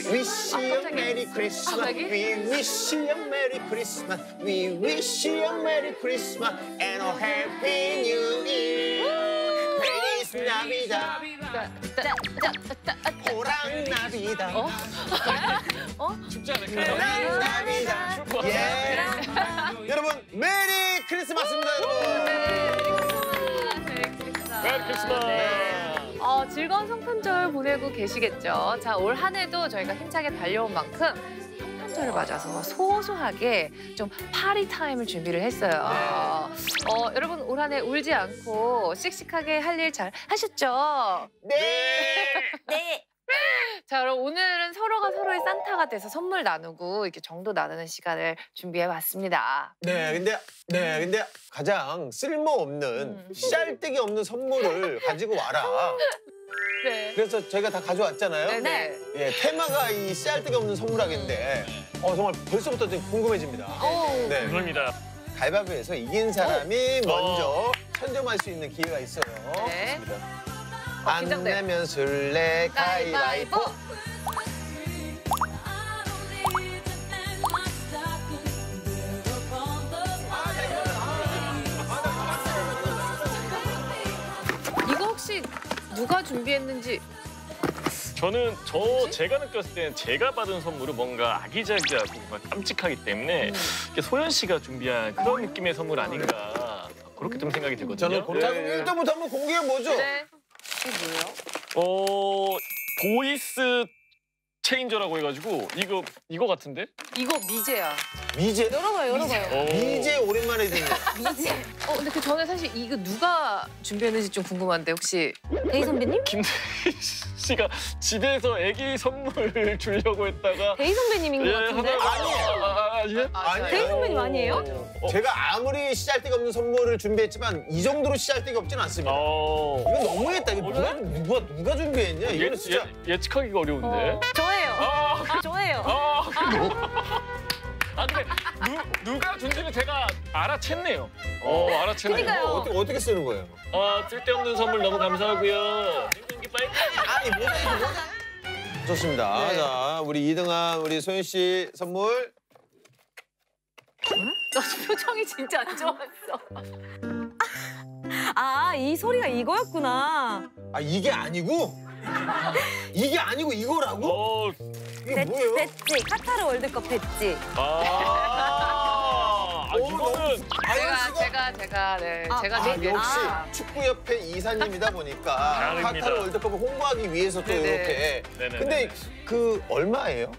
wish you a Merry Christmas. We wish you a Merry Christmas. We wish you a Merry Christmas and a Happy New Year. Feliz Navidad. 호랑 나비다. 춥지 않을까요? 호랑 나비다. 예. 여러분 메리 크리스마스입니다, 여러분. 메리 크리스마스. 즐거운 성탄절 보내고 계시겠죠. 자, 올 한 해도 저희가 힘차게 달려온 만큼 성탄절을 맞아서 소소하게 좀 파리 타임을 준비를 했어요. 여러분 올 한 해 울지 않고 씩씩하게 할 일 잘 하셨죠? 네. 자, 그럼 오늘은 서로가 서로의 산타가 돼서 선물 나누고 이렇게 정도 나누는 시간을 준비해봤습니다. 네, 근데 가장 쓸모없는 씨알데기 없는 선물을 가지고 와라. 네. 그래서 저희가 다 가져왔잖아요. 네. 예, 테마가 이 씨알데기 없는 선물하겠는데 정말 벌써부터 좀 궁금해집니다. 네. 감사합니다. 가위바위보에서 이긴 사람이 먼저 선점할 수 있는 기회가 있어요. 네. 좋습니다. 안 긴장돼요. 내면 술래 가위바위보. 이거 혹시 누가 준비했는지 저는 제가 느꼈을 때는 제가 받은 선물은 뭔가 아기자기하고 뭔가 깜찍하기 때문에 이렇게 소연 씨가 준비한 그런 느낌의 선물 아닌가 그렇게 좀 생각이 들거든요. 저는 자, 그럼 1등부터 한번 공개해 보죠. 네. 이게 뭐예요? 보이스 체인저라고 해가지고 이거 같은데? 이거 미제야. 미제? 열어봐요. 미제 오랜만에 듣네요. 미제. 근데 그 전에 사실 이거 누가 준비했는지 좀 궁금한데 혹시 데이 선배님? 김대희 씨가 집에서 애기 선물 주려고 했다가 데이 선배님인 것 같은데? 아니에요. 아니에요? 데이 선배님 아니에요? 제가 아무리 씨알데기 없는 선물을 준비했지만 이 정도로 씨알데기 없진 않습니다. 이건 너무했다. 이거 누가 준비했냐? 이거는 진짜. 예측하기가 어려운데. 저예요. 저예요. 근데 누가 준지는 제가 알아챘네요. 알아챘네요. 그러니까요. 어떻게 쓰는 거예요? 쓸데없는 선물 너무 감사하고요. 냉동기 빨리. 아니 뭐가 좋습니다. 자, 우리 2등한 우리 소연 씨 선물. 너 표정이 진짜 안 좋았어. 이 소리가 이거였구나. 이게 아니고? 이게 아니고 이거라고? 이게 뭐예요? 배지, 카타르 월드컵 배지. 이거는 제가 역시 축구협회 이사님이다 보니까 다행입니다. 카타르 월드컵을 홍보하기 위해서 또 네네. 이렇게. 네네네. 근데 얼마예요?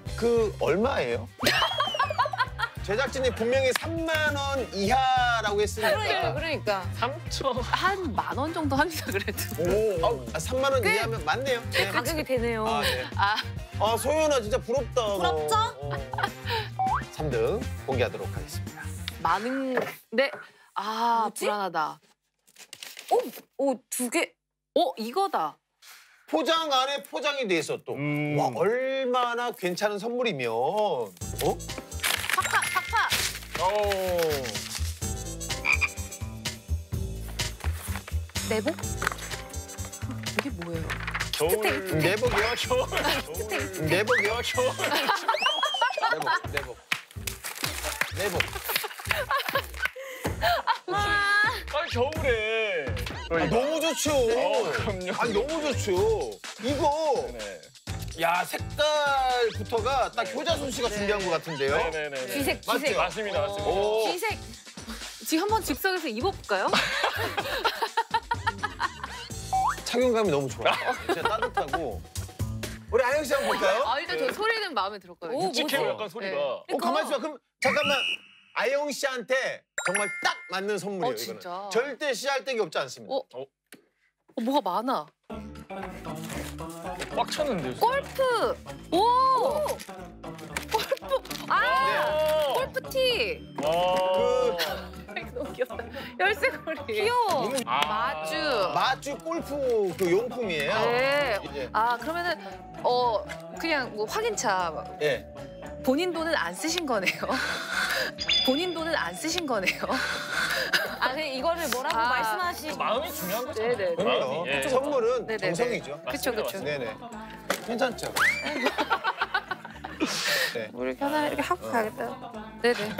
제작진이 분명히 3만 원 이하라고 했으니까. 그러니까 3천. 한 10,000원 정도 합니다 그래도. 3만 원 이하면 맞네요. 네. 가격이 되네요. 네. 소연아 진짜 부럽다. 부럽죠? 3등 공개하도록 하겠습니다. 많은데 뭐지? 불안하다. 두 개. 이거다. 포장 안에 포장이 돼 있어 또. 와, 얼마나 괜찮은 선물이면. 팍팍. 내복? 이게 뭐예요? 겨울. 내복이요? 내복이요? 내복. 겨울에. 너무 좋죠. 그럼요. 너무 좋죠. 이거. 네. 야, 색깔부터가 딱 효자손 씨가 준비한 것 같은데요. 네네네. 귀색. 맞습니다. 흰색. 지금 한번 즉석에서 입어볼까요? 착용감이 너무 좋아요. 진짜 따뜻하고. 우리 아영 씨 한번 볼까요? 일단 저 소리는 마음에 들었거든요. 묵직해요, 약간 소리가. 가만히 있어. 그럼 잠깐만. 아영 씨한테 정말 딱 맞는 선물이에요, 진짜? 이거는. 절대 씨알데기 없지 않습니다. 뭐가 많아. 꽉 찼는데요. 골프! 골프! 골프티! 너무 귀엽다. 열쇠고리. 귀여워. 마주 골프 그 용품이에요. 네. 이제. 그러면은 그냥 뭐 확인차. 예. 본인 돈은 안 쓰신 거네요. 본인 돈은 안 쓰신 거네요. 그냥 이거를 뭐라고 말씀하시. 마음이 중요한 거잖아요. 네네. 그럼요. 마음이, 예. 선물은 네네네. 정성이죠. 그쵸. 네네. 괜찮죠? 네. 물 이렇게 하나 이렇게 하고 가야겠다. 네네.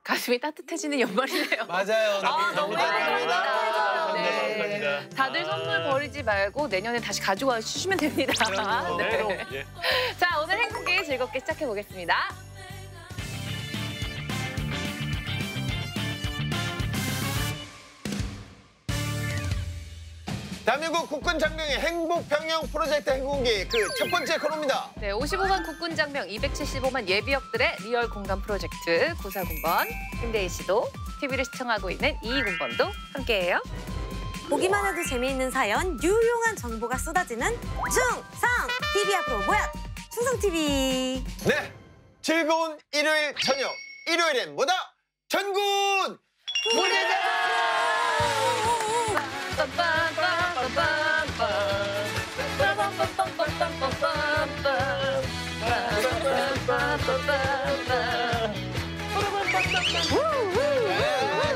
가슴이 따뜻해지는 연말이네요. 맞아요. 너무 따뜻합니다. 네. 감사합니다. 다들 선물 버리지 말고 내년에 다시 가져와 주시면 됩니다. 네. 예. 자, 오늘 행복이 즐겁게 시작해 보겠습니다. 대한민국 국군 장병의 행복 병영 프로젝트 행운기 그 첫 번째 코너입니다. 네, 55만 국군 장병, 275만 예비역들의 리얼 공감 프로젝트 9사군번 김대희 씨도 TV를 시청하고 있는 22군번도 함께해요. 보기만 해도 재미있는 사연, 유용한 정보가 쏟아지는 충성 TV 앞으로 모여 충성TV. 네, 즐거운 일요일 저녁. 일요일엔 뭐다? 전군 부대장!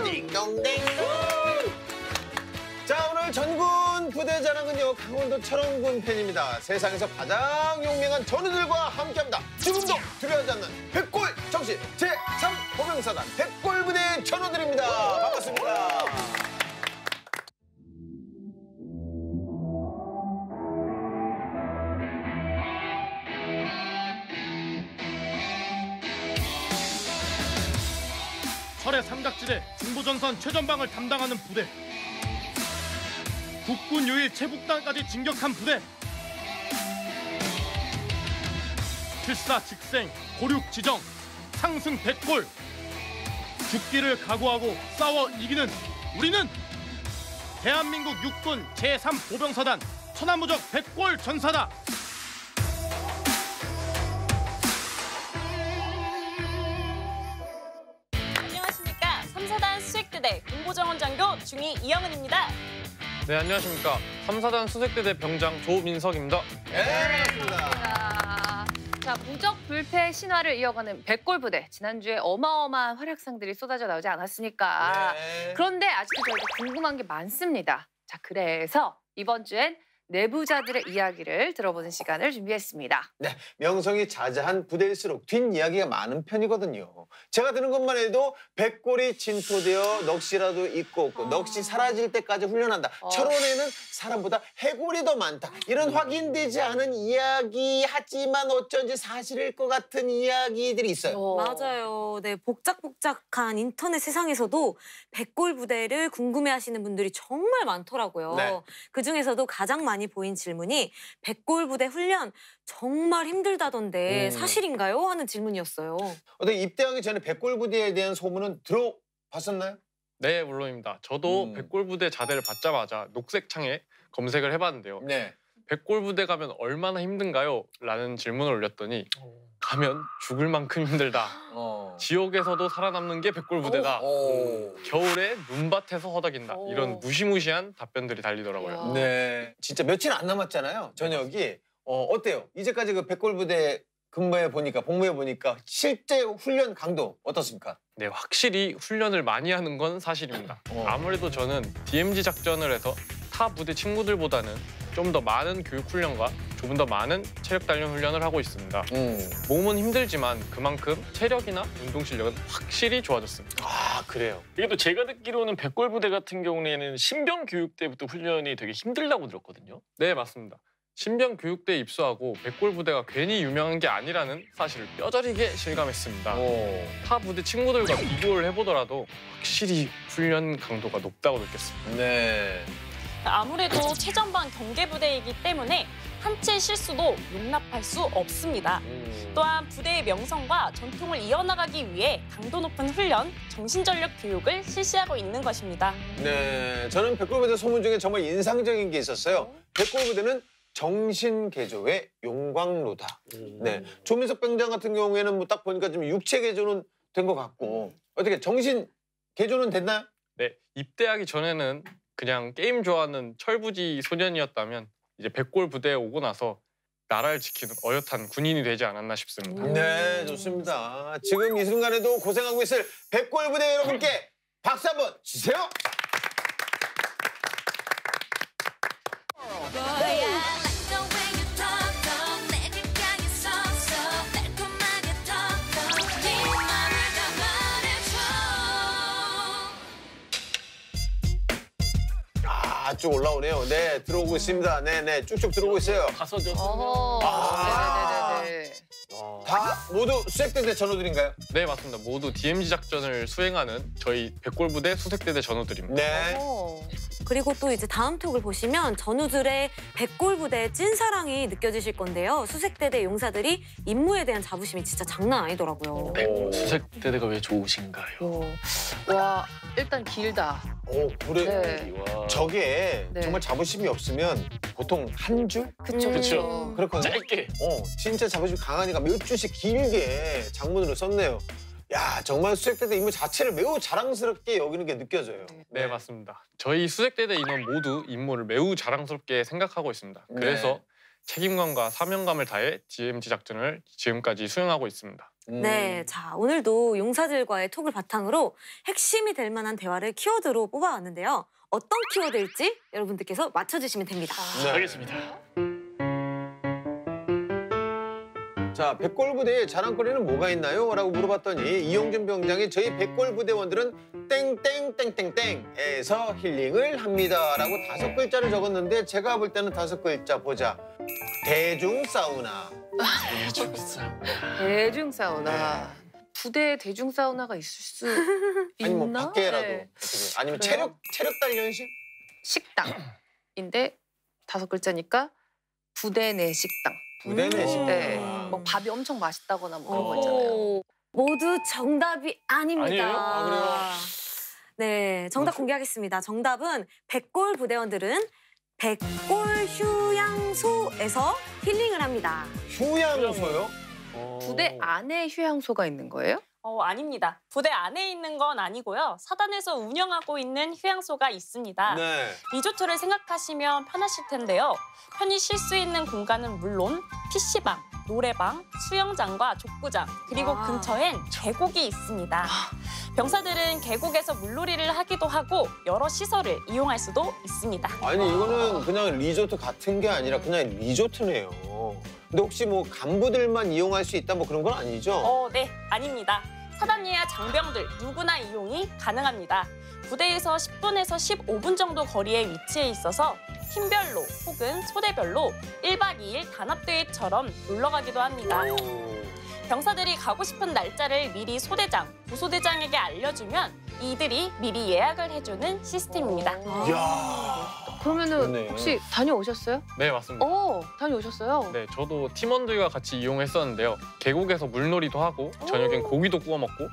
딩동댕. 자, 오늘 전군 부대자랑은요 강원도 철원군 편입니다. 세상에서 가장 용맹한 전우들과 함께합니다. 지금도 두려워하지 않는 백골 정신 제3 보병사단 백골부대 전우들입니다. 반갑습니다. 철의 삼각지대 중부전선 최전방을 담당하는 부대, 국군 유일 체북단까지 진격한 부대, 필사 직생 고륙 지정 상승 백골, 죽기를 각오하고 싸워 이기는 우리는 대한민국 육군 제3 보병사단 천하무적 백골 전사다. 안녕하십니까. 3사단 수색대대 공보정원 장교 중2 이영은입니다. 네, 안녕하십니까. 3사단 수색대대 병장 조민석입니다. 네, 반갑습니다. 자, 부적 불패 신화를 이어가는 백골부대. 지난주에 어마어마한 활약상들이 쏟아져 나오지 않았습니까? 네. 그런데 아직도 저희가 궁금한 게 많습니다. 자, 그래서 이번 주엔 내부자들의 이야기를 들어보는 시간을 준비했습니다. 네, 명성이 자자한 부대일수록 뒷이야기가 많은 편이거든요. 제가 들은 것만 해도 백골이 진토되어 넋이라도 있고 없고 넋이 사라질 때까지 훈련한다. 철원에는 사람보다 해골이 더 많다. 이런 확인되지 않은 이야기 하지만 어쩐지 사실일 것 같은 이야기들이 있어요. 맞아요. 네, 복작복작한 인터넷 세상에서도 백골 부대를 궁금해하시는 분들이 정말 많더라고요. 네. 그중에서도 가장 많이 보인 질문이 백골 부대 훈련 정말 힘들다던데 사실인가요? 하는 질문이었어요. 어떻게 입대하기 전에 백골부대에 대한 소문은 들어봤었나요? 네, 물론입니다. 저도 음. 백골부대 자대를 받자마자 녹색 창에 검색을 해봤는데요. 네. 백골부대 가면 얼마나 힘든가요? 라는 질문을 올렸더니 가면 죽을 만큼 힘들다. 지옥에서도 살아남는 게 백골부대다. 겨울에 눈밭에서 허덕인다. 이런 무시무시한 답변들이 달리더라고요. 네. 진짜 며칠 안 남았잖아요. 저녁이. 어때요? 이제까지 그 백골부대 근무해 보니까, 복무해 보니까 실제 훈련 강도 어떻습니까? 네, 확실히 훈련을 많이 하는 건 사실입니다. 아무래도 저는 DMZ 작전을 해서 타 부대 친구들보다는 좀 더 많은 교육 훈련과 조금 더 많은 체력 단련 훈련을 하고 있습니다. 몸은 힘들지만 그만큼 체력이나 운동 실력은 확실히 좋아졌습니다. 아, 그래요? 이게 또 제가 듣기로는 백골부대 같은 경우에는 신병 교육 때부터 훈련이 되게 힘들다고 들었거든요. 네, 맞습니다. 신병 교육대에 입소하고 백골부대가 괜히 유명한 게 아니라는 사실을 뼈저리게 실감했습니다. 타 부대 친구들과 비교를 해보더라도 확실히 훈련 강도가 높다고 느꼈습니다. 네. 아무래도 최전방 경계부대이기 때문에 한치의 실수도 용납할 수 없습니다. 또한 부대의 명성과 전통을 이어나가기 위해 강도 높은 훈련, 정신전력 교육을 실시하고 있는 것입니다. 네. 저는 백골부대 소문 중에 정말 인상적인 게 있었어요. 백골부대는 정신개조의 용광로다. 네. 조민석 병장 같은 경우에는 뭐 딱 보니까 좀 육체 개조는 된 것 같고 어떻게 정신 개조는 됐나요? 네, 입대하기 전에는 그냥 게임 좋아하는 철부지 소년이었다면 이제 백골 부대에 오고 나서 나라를 지키는 어엿한 군인이 되지 않았나 싶습니다. 네, 좋습니다. 지금 이 순간에도 고생하고 있을 백골부대 여러분께 박수 한번 주세요. 쭉 올라오네요. 네, 들어오고 있습니다. 네, 쭉쭉 들어오고 있어요. 가서죠. 네네네네. 다 모두 수색대대 전우들인가요? 네, 맞습니다. 모두 DMZ 작전을 수행하는 저희 백골부대 수색대대 전우들입니다. 네. 그리고 또 이제 다음 톡을 보시면 전우들의 백골부대의 찐사랑이 느껴지실 건데요. 수색대대 용사들이 임무에 대한 자부심이 진짜 장난 아니더라고요. 수색대대가 왜 좋으신가요? 와, 일단 길다. 그래. 네. 저게 네. 정말 자부심이 없으면 보통 한 줄? 그쵸. 그렇거든요. 짧게. 진짜 자부심 강하니까 몇 줄씩 길게 장문으로 썼네요. 야, 정말 수색대대 임무 자체를 매우 자랑스럽게 여기는 게 느껴져요. 네, 맞습니다. 저희 수색대대 인원 모두 임무를 매우 자랑스럽게 생각하고 있습니다. 그래서 책임감과 사명감을 다해 DMZ 작전을 지금까지 수행하고 있습니다. 네, 자 오늘도 용사들과의 톡을 바탕으로 핵심이 될 만한 대화를 키워드로 뽑아왔는데요. 어떤 키워드일지 여러분들께서 맞춰주시면 됩니다. 네. 알겠습니다. 자, 백골부대의 자랑거리는 뭐가 있나요? 라고 물어봤더니 이용준 병장이 저희 백골부대원들은 땡땡땡땡땡에서 힐링을 합니다. 라고 5글자를 적었는데 제가 볼 때는 5글자 보자. 대중 사우나. 대중 사우나. 부대에 대중 사우나가 있을 수 있나? 아니 뭐 밖에라도. 네. 어떻게. 아니면 그래요? 체력 단련실? 식당인데 5글자니까 부대 내 식당. 부대 내 식당. 네. 뭐 밥이 엄청 맛있다거나 뭐 그런 거 있잖아요. 모두 정답이 아닙니다. 아니에요? 아, 그래요? 네, 정답 공개하겠습니다. 정답은 백골 부대원들은 백골 휴양소에서 힐링을 합니다. 휴양소요? 부대 안에 휴양소가 있는 거예요? 아닙니다. 부대 안에 있는 건 아니고요. 사단에서 운영하고 있는 휴양소가 있습니다. 네. 리조트를 생각하시면 편하실 텐데요. 편히 쉴 수 있는 공간은 물론 PC방, 노래방, 수영장과 족구장, 그리고 와. 근처엔 계곡이 있습니다. 병사들은 계곡에서 물놀이를 하기도 하고 여러 시설을 이용할 수도 있습니다. 아니 이거는 그냥 리조트 같은 게 아니라 그냥 리조트네요. 근데 혹시 뭐 간부들만 이용할 수 있다 뭐 그런 건 아니죠? 네, 아닙니다. 사단 이하 장병들 누구나 이용이 가능합니다. 부대에서 10분에서 15분 정도 거리에 위치해 있어서 팀별로 혹은 소대별로 1박 2일 단합대회처럼 놀러 가기도 합니다. 병사들이 가고 싶은 날짜를 미리 소대장, 부소대장에게 알려주면 이들이 미리 예약을 해주는 시스템입니다. 이야. 그러면은 좋네. 혹시 다녀오셨어요? 네, 맞습니다. 다녀오셨어요? 네, 저도 팀원들과 같이 이용했었는데요. 계곡에서 물놀이도 하고 저녁엔 고기도 구워 먹고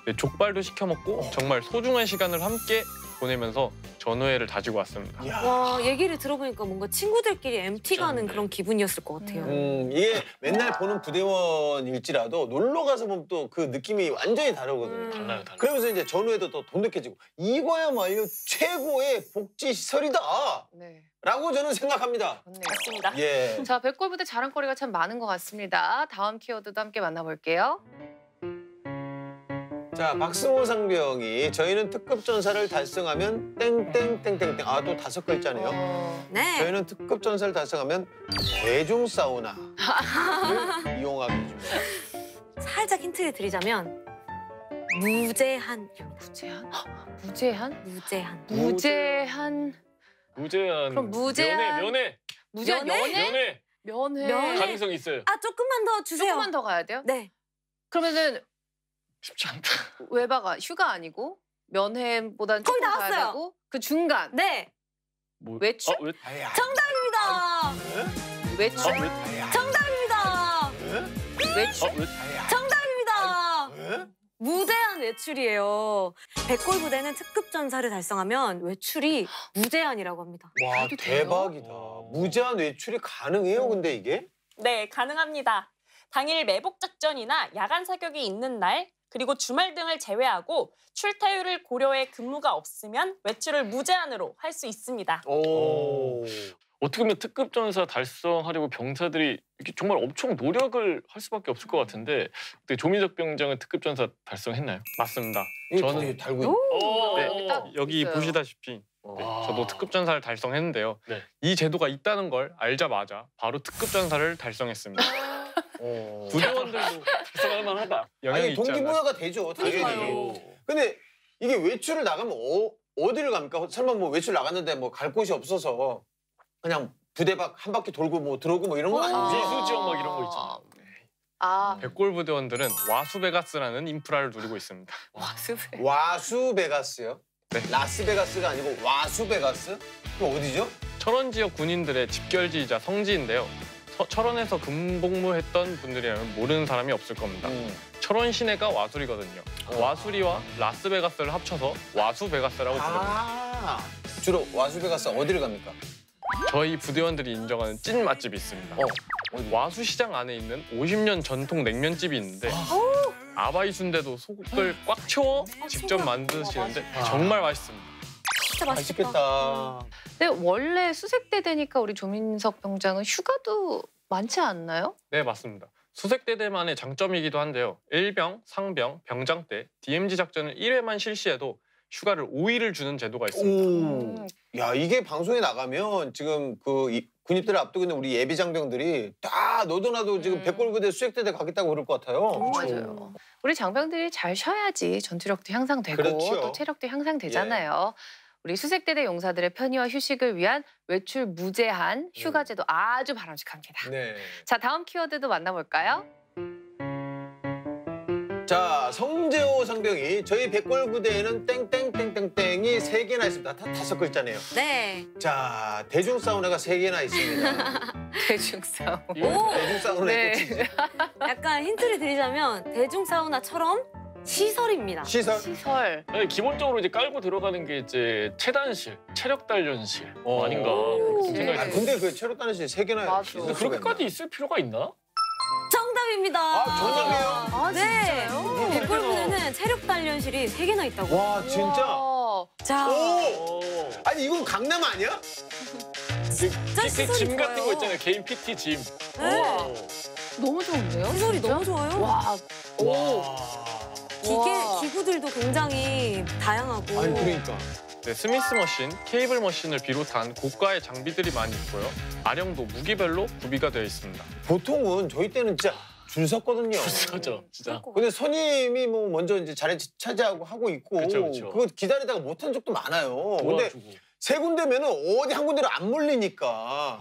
네, 족발도 시켜 먹고 정말 소중한 시간을 함께 보내면서 전우회를 다지고 왔습니다. 이야. 와, 얘기를 들어보니까 뭔가 친구들끼리 MT 가는 진짜네. 그런 기분이었을 것 같아요. 이게 맨날 보는 부대원일지라도 놀러 가서 보면 또 그 느낌이 완전히 다르거든요. 달라요. 그러면서 이제 전후에도 더 돈독해지고 이거야말로 최고의 복지 시설이다. 네. 라고 저는 생각합니다. 좋네요. 맞습니다. 예. 자, 백골부대 자랑거리가 참 많은 것 같습니다. 다음 키워드도 함께 만나볼게요. 자, 박승호 상병이 저희는 특급 전사를 달성하면 땡땡땡땡땡. 아, 또 5글자네요. 네. 저희는 특급 전사를 달성하면 대중 사우나를 이용하게 해줍니다. 살짝 힌트를 드리자면 무제한. 무제한? 무제한? 무제한. 무제한. 무제한. 그럼 무제한- 면회. 무제한 면회? 연애? 면회. 면회? 가능성이 있어요. 아, 조금만 더 주세요. 조금만 더 가야 돼요? 네. 그러면은 쉽지 않다. 외바가 휴가 아니고 면회보다는 거의 조금 가야 나왔어요. 되고 그 중간 네. 뭐, 외출? 왜? 아야. 정답입니다. 외출? 아야. 정답입니다. 외출? 왜? 정답입니다. 예? 무제한 외출이에요. 백골 부대는 특급 전사를 달성하면 외출이 무제한이라고 합니다. 와, 그래도 돼요? 대박이다. 무제한 외출이 가능해요, 근데 이게? 네, 가능합니다. 당일 매복 작전이나 야간 사격이 있는 날, 그리고 주말 등을 제외하고 출타율을 고려해 근무가 없으면 외출을 무제한으로 할 수 있습니다. 오. 어떻게 보면 특급 전사 달성하려고 병사들이 이렇게 정말 엄청 노력을 할 수밖에 없을 것 같은데 그때 조민석 병장은 특급 전사 달성했나요? 맞습니다. 이거 저는 되게 달고 있네. 네, 딱 여기 있어요. 보시다시피 네, 저도 특급 전사를 달성했는데요. 네. 이 제도가 있다는 걸 알자마자 바로 특급 전사를 달성했습니다. 부대원들도 달성할 만하다. 영향이 아니, 있지 않나. 동기부여가 되죠, 당연히. 그러니까요. 근데 이게 외출을 나가면 어디를 갑니까? 설마 뭐 외출 나갔는데 뭐 갈 곳이 없어서 그냥 부대 밖 한 바퀴 돌고 뭐 들어오고 뭐 이런 건 아니죠? 미수 지역 막 이런 거 있잖아. 아, 백골 부대원들은 와수베가스라는 인프라를 누리고 있습니다. 와수베. 와수베가스요? 네. 라스베가스가 아니고 와수베가스? 그럼 어디죠? 철원 지역 군인들의 집결지이자 성지인데요. 철원에서 군복무했던 분들이라면 모르는 사람이 없을 겁니다. 철원 시내가 와수리거든요. 와수리와 라스베가스를 합쳐서 와수베가스라고 부릅니다. 아, 주로 와수베가스 어디를 갑니까? 저희 부대원들이 인정하는 찐 맛집이 있습니다. 와수시장 안에 있는 50년 전통 냉면집이 있는데 아바이 순대도 속을 꽉 채워 직접 만드시는데 정말 맛있습니다. 진짜 맛있겠다. 맛있겠다. 근데 원래 수색대 되니까 우리 조민석 병장은 휴가도 많지 않나요? 네, 맞습니다. 수색대대만의 장점이기도 한데요. 일병, 상병, 병장 때 DMZ 작전을 1회만 실시해도 휴가를 5일을 주는 제도가 있습니다. 오. 야, 이게 방송에 나가면 지금 그 군입대를 앞두고 있는 우리 예비 장병들이 다 너도 나도 지금 백골부대 수색대대 가겠다고 그럴 것 같아요. 맞아요. 우리 장병들이 잘 쉬어야지 전투력도 향상되고 그렇죠. 또 체력도 향상되잖아요. 우리 수색대대 용사들의 편의와 휴식을 위한 외출 무제한 휴가제도 아주 바람직합니다. 네. 자, 다음 키워드도 만나볼까요? 자, 성재호 상병이 저희 백골부대에는 땡땡땡땡땡이 3개나 있습니다. 다 5글자네요. 네. 자, 대중 사우나가 3개나 있습니다. 대중싸움. 대중 사우나의 네. 꽃이죠. 약간 힌트를 드리자면 대중 사우나처럼 시설입니다. 시설. 시설. 아니, 기본적으로 이제 깔고 들어가는 게 이제 체단실, 체력 단련실 아닌가 그렇게 좀 생각이 아, 들어요. 근데 그 체력 단련실 3개나 맞아. 있을 근데 수가 그렇게까지 있나? 있을 필요가 있나? 정답입니다. 아, 정답이에요? 아, 네. 진짜요? 백골부대는 체력 단련실이 3개나 있다고. 와, 진짜? 우와. 자, 오! 아니, 이건 강남 아니야? 진짜 PT 시설이 짐 같은 좋아요. 거 있잖아요. 개인 PT 짐. 네. 너무 좋은데요? 시설이 진짜? 너무 좋아요. 와. 오. 와. 기구들도 굉장히 다양하고. 아니, 그러니까. 네, 스미스 머신, 케이블 머신을 비롯한 고가의 장비들이 많이 있고요. 아령도 무기별로 구비가 되어 있습니다. 보통은 저희 때는 진짜 줄 섰거든요. 진짜죠, 진짜. 근데 선임이 뭐 먼저 이제 자리 차지하고 하고 있고 그쵸, 그쵸. 그거 기다리다가 못한 적도 많아요. 근데 도와주고. 3군데면은 어디 한 군데로 안 몰리니까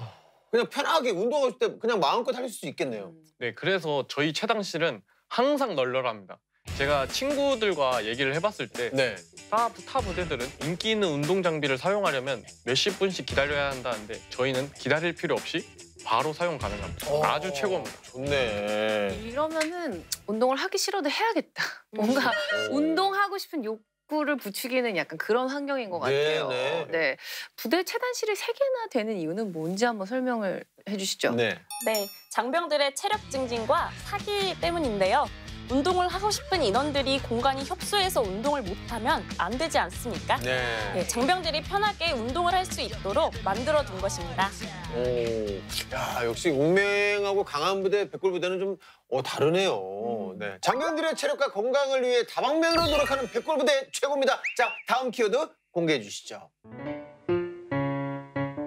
그냥 편하게 운동하고 싶을 때 그냥 마음껏 할 수 있겠네요. 네, 그래서 저희 체당실은 항상 널널합니다. 제가 친구들과 얘기를 해봤을 때 네. 타 부대들은 인기 있는 운동 장비를 사용하려면 몇십 분씩 기다려야 한다는데 저희는 기다릴 필요 없이 바로 사용 가능합니다. 아주 최고입니다. 좋네. 이러면은 운동을 하기 싫어도 해야겠다. 뭔가 운동하고 싶은 욕구를 부추기는 약간 그런 환경인 것 네, 같아요. 네. 네. 부대 체단실이 3개나 되는 이유는 뭔지 한번 설명을 해주시죠. 네. 네, 장병들의 체력 증진과 사기 때문인데요. 운동을 하고 싶은 인원들이 공간이 협소해서 운동을 못하면 안 되지 않습니까? 네. 네, 장병들이 편하게 운동을 할 수 있도록 만들어둔 것입니다. 오. 야, 역시 운명하고 강한 부대, 백골부대는 좀 다르네요. 네. 장병들의 체력과 건강을 위해 다방면으로 노력하는 백골부대 최고입니다. 자, 다음 키워드 공개해 주시죠.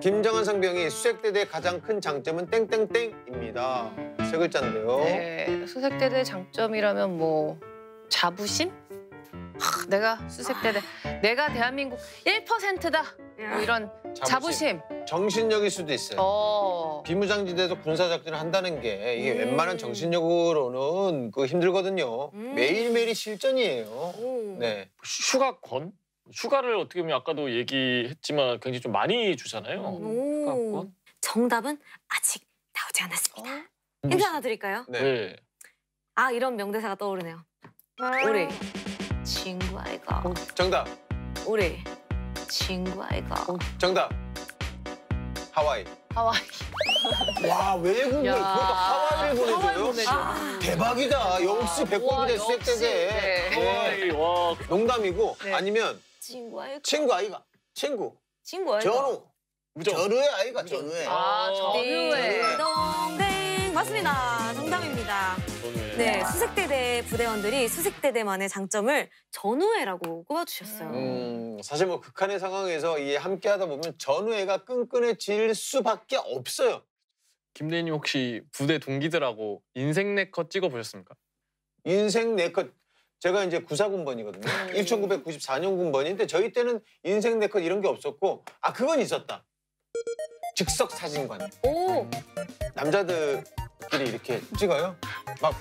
김정한 상병이 수색대대의 가장 큰 장점은 땡땡땡입니다. 3글자인데요. 네, 수색대대 장점이라면 뭐 자부심? 내가 수색대대, 내가 대한민국 1%다. 뭐 이런 자부심. 정신력일 수도 있어요. 비무장지대에서 군사작전을 한다는 게 이게 웬만한 정신력으로는 힘들거든요. 매일매일이 실전이에요. 네. 휴가권? 휴가를 어떻게 보면 아까도 얘기했지만 굉장히 좀 많이 주잖아요. 오. 정답은 아직 나오지 않았습니다. 힌트 하나 드릴까요? 네. 네. 아, 이런 명대사가 떠오르네요. 우리 친구 아이가. 정답. 우리 친구 아이가. 정답. 하와이. 하와이. 와, 외국을 야. 그것도 하와이를 보내줘요? 보내줘. 아, 대박이다. 역시 백골부대 역시. 수색대대. 네. 네. 와, 농담이고 네. 아니면 친구 아이가. 친구 아이가. 친구. 친구 아이가. 전우. 무정. 전우의 아이가 전우의. 아, 전우회. 딩동댕 맞습니다. 정답입니다. 저는 네, 수색대대 부대원들이 수색대대만의 장점을 전우회라고 꼽아주셨어요. 사실 뭐 극한의 상황에서 이 함께하다 보면 전우애가 끈끈해질 수밖에 없어요. 김대희님 혹시 부대 동기들하고 인생 네컷 찍어보셨습니까? 인생 네컷 제가 이제 94군번이거든요. 1994년 군번인데 저희 때는 인생 네컷 이런 게 없었고 그건 있었다. 즉석 사진관. 오. 남자들끼리 이렇게 찍어요. 막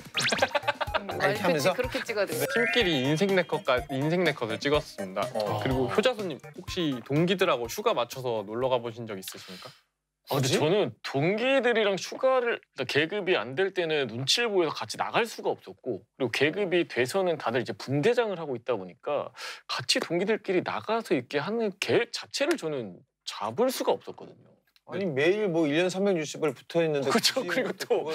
이렇게 하면서 그렇게 찍어도 팀끼리 인생 네컷을 찍었습니다. 그리고 효자손님 혹시 동기들하고 휴가 맞춰서 놀러 가보신 적 있으십니까? 근데 저는 동기들이랑 휴가를 계급이 안 될 때는 눈치를 보여서 같이 나갈 수가 없었고 그리고 계급이 돼서는 다들 이제 분대장을 하고 있다 보니까 같이 동기들끼리 나가서 이렇게 하는 계획 자체를 저는 잡을 수가 없었거든요. 아니 매일 뭐 1년 360일 붙어 있는데 그렇죠. 그리고 또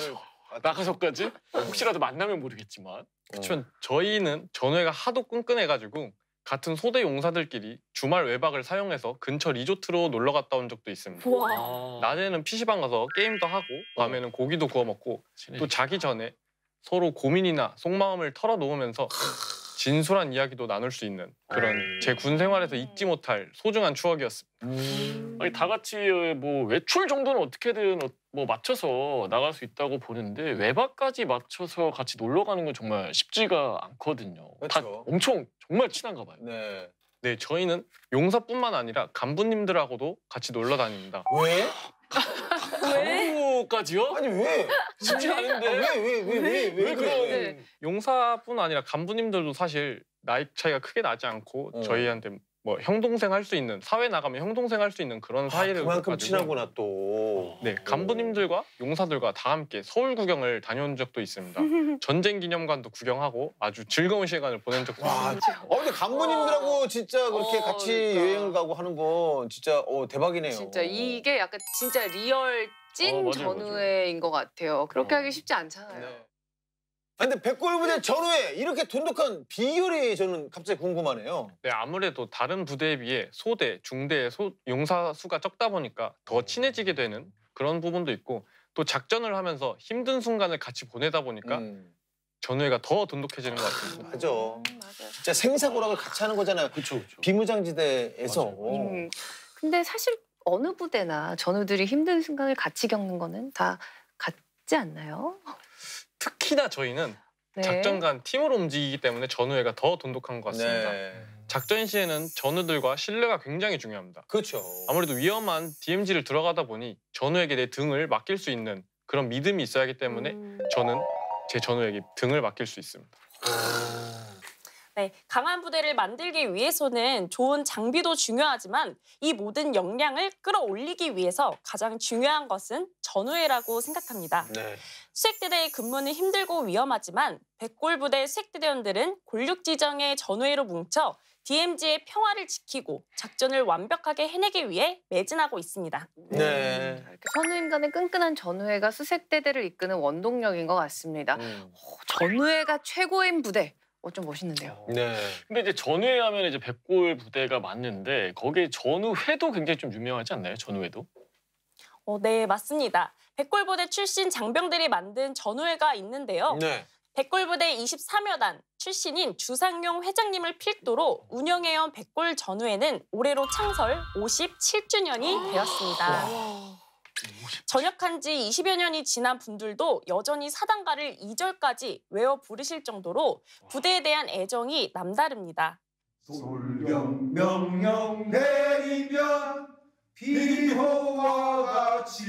나가서까지 혹시라도 만나면 모르겠지만 그렇죠. 저희는 전회가 하도 끈끈해가지고 같은 소대 용사들끼리 주말 외박을 사용해서 근처 리조트로 놀러 갔다 온 적도 있습니다. 우와. 낮에는 PC방 가서 게임도 하고 밤에는 고기도 구워 먹고 또 자기 전에 서로 고민이나 속마음을 털어놓으면서 진솔한 이야기도 나눌 수 있는 그런 제 군 생활에서 잊지 못할 소중한 추억이었습니다. 아니, 다 같이 뭐 외출 정도는 어떻게든 뭐 맞춰서 나갈 수 있다고 보는데 외박까지 맞춰서 같이 놀러 가는 건 정말 쉽지가 않거든요. 다 그렇죠. 엄청 정말 친한가 봐요. 네. 네, 저희는 용사뿐만 아니라 간부님들하고도 같이 놀러 다닙니다. 왜? 간부까지요? 아니 왜? 쉽지 않은데. 왜 그래? 네. 용사뿐 아니라 간부님들도 사실 나이 차이가 크게 나지 않고 저희한테 뭐 형 동생 할 수 있는 사회 나가면 형 동생 할 수 있는 그런 사이를 그만큼 가지고 친하구나 또. 네, 간부님들과 용사들과 다 함께 서울 구경을 다녀온 적도 있습니다. 전쟁 기념관도 구경하고 아주 즐거운 시간을 보낸 적도 와, 있습니다. 근데 간부님들하고 진짜 그렇게 같이 그러니까. 여행을 가고 하는 건 진짜 대박이네요. 진짜 이게 약간 진짜 리얼 찐 맞아요, 전우회인 것 같아요. 그렇게 하기 쉽지 않잖아요. 네. 근데 백골부대 전후에 이렇게 돈독한 비결이 저는 갑자기 궁금하네요. 네, 아무래도 다른 부대에 비해 소대, 중대의 용사 수가 적다 보니까 더 친해지게 되는 그런 부분도 있고 또 작전을 하면서 힘든 순간을 같이 보내다 보니까 전후회가 더 돈독해지는 것 같습니다. 맞아. 맞아요. 진짜 생사고락을 같이 하는 거잖아요. 그렇죠. 비무장지대에서. 근데 사실 어느 부대나 전우들이 힘든 순간을 같이 겪는 거는 다 같지 않나요? 특히나 저희는 네. 작전간 팀으로 움직이기 때문에 전후회가 더 돈독한 것 같습니다. 네. 작전 시에는 전우들과 신뢰가 굉장히 중요합니다. 그렇죠. 아무래도 위험한 DMZ를 들어가다 보니 전우에게 내 등을 맡길 수 있는 그런 믿음이 있어야 하기 때문에 저는 제 전우에게 등을 맡길 수 있습니다. 네, 강한 부대를 만들기 위해서는 좋은 장비도 중요하지만 이 모든 역량을 끌어올리기 위해서 가장 중요한 것은 전우회라고 생각합니다. 네. 수색대대의 근무는 힘들고 위험하지만 백골부대 수색대대원들은 골육지정의 전우회로 뭉쳐 DMZ의 평화를 지키고 작전을 완벽하게 해내기 위해 매진하고 있습니다. 네. 이렇게 선우임 간의 끈끈한 전우회가 수색대대를 이끄는 원동력인 것 같습니다. 전우회가 최고인 부대. 좀 멋있는데요. 네. 근데 이제 전후회 하면 이제 백골 부대가 맞는데 거기에 전후회도 굉장히 좀 유명하지 않나요? 전후회도? 네, 맞습니다. 백골부대 출신 장병들이 만든 전우회가 있는데요. 네. 백골부대 23여 단 출신인 주상용 회장님을 필두로 운영해온 백골 전우회는 올해로 창설 57주년이 되었습니다. 전역한 지 20여 년이 지난 분들도 여전히 사단가를 2절까지 외워 부르실 정도로 부대에 대한 애정이 남다릅니다. 솔령 명령 내리면 비호와 같이.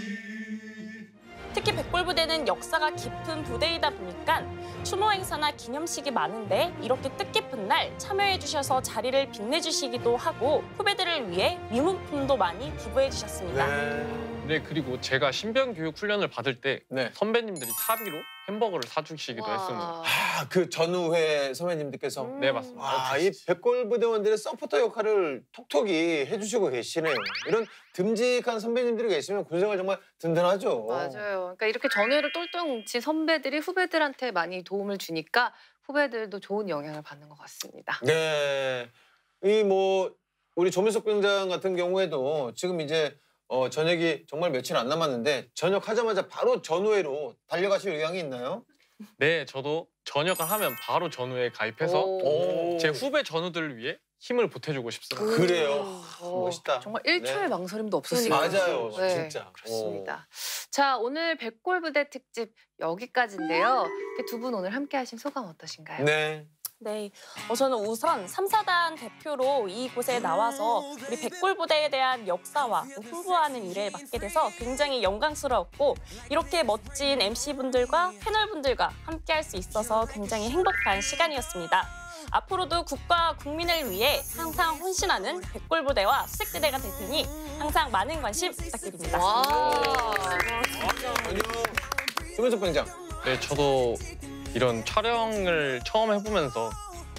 특히 백골부대는 역사가 깊은 부대이다 보니까 추모 행사나 기념식이 많은데 이렇게 뜻깊은 날 참여해 주셔서 자리를 빛내주시기도 하고 후배들을 위해 위문품도 많이 기부해 주셨습니다. 네, 그리고 제가 신병 교육 훈련을 받을 때 네. 선배님들이 사비로 햄버거를 사주시기도 했습니다. 그 전후회 선배님들께서. 네, 맞습니다. 이 백골부대원들의 서포터 역할을 톡톡히 해주시고 계시네요. 이런 듬직한 선배님들이 계시면 군생활 정말 든든하죠. 맞아요. 그러니까 이렇게 전우회를 똘똘 뭉친 선배들이 후배들한테 많이 도움을 주니까 후배들도 좋은 영향을 받는 것 같습니다. 네. 우리 조민석 병장 같은 경우에도 지금 이제 전역이 정말 며칠 안 남았는데 전역하자마자 바로 전후회로 달려가실 의향이 있나요? 네, 저도 전역을 하면 바로 전후회에 가입해서 제 후배 전우들을 위해 힘을 보태주고 싶습니다. 그래요. 멋있다. 정말 1초의 네. 망설임도 없으시고. 맞아요. 네, 진짜. 그렇습니다. 자, 오늘 백골부대 특집 여기까지인데요. 두 분 오늘 함께 하신 소감 어떠신가요? 네. 네, 저는 우선 3, 4단 대표로 이곳에 나와서 우리 백골부대에 대한 역사와 또 홍보하는 일을 맡게 돼서 굉장히 영광스러웠고 이렇게 멋진 MC분들과 패널분들과 함께할 수 있어서 굉장히 행복한 시간이었습니다. 앞으로도 국가 국민을 위해 항상 헌신하는 백골부대와 수색대대가 될 테니 항상 많은 관심 부탁드립니다. 조민석 병장. 네, 저도 이런 촬영을 처음 해보면서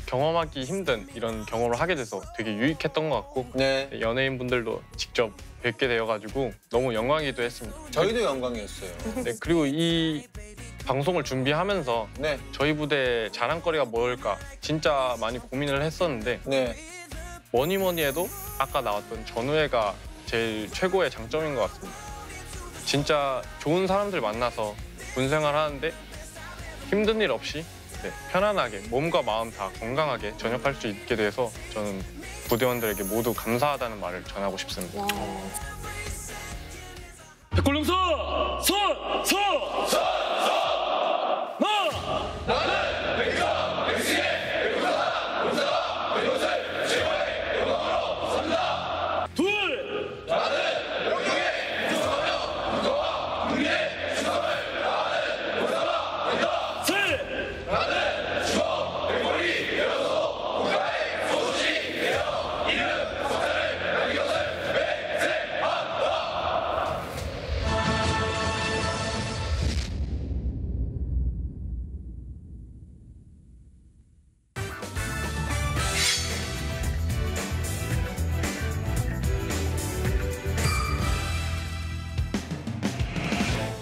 경험하기 힘든 이런 경험을 하게 돼서 되게 유익했던 것 같고 네. 연예인분들도 직접 뵙게 되어가지고 너무 영광이기도 했습니다. 저희도 영광이었어요. 네, 그리고 이 방송을 준비하면서 네. 저희 부대 자랑거리가 뭘까 진짜 많이 고민을 했었는데 네. 뭐니 해도 아까 나왔던 전우회가 제일 최고의 장점인 것 같습니다. 진짜 좋은 사람들 만나서 군생활 하는데 힘든 일 없이 편안하게 몸과 마음 다 건강하게 전역할 수 있게 돼서 저는 부대원들에게 모두 감사하다는 말을 전하고 싶습니다. 백골룡서 선! 나는 백이가 백시의 백구사 군사가 백곳을 최고의 영광으로 삽니다. 둘! 나는 영경에 구성하며 국가와 국민의 수성을 다하는 군사가 된다. 셋! 나는 주먹 백골이 되어서 국가의 소속이 되어 이름 석자를 남긴 것을 맹세한다.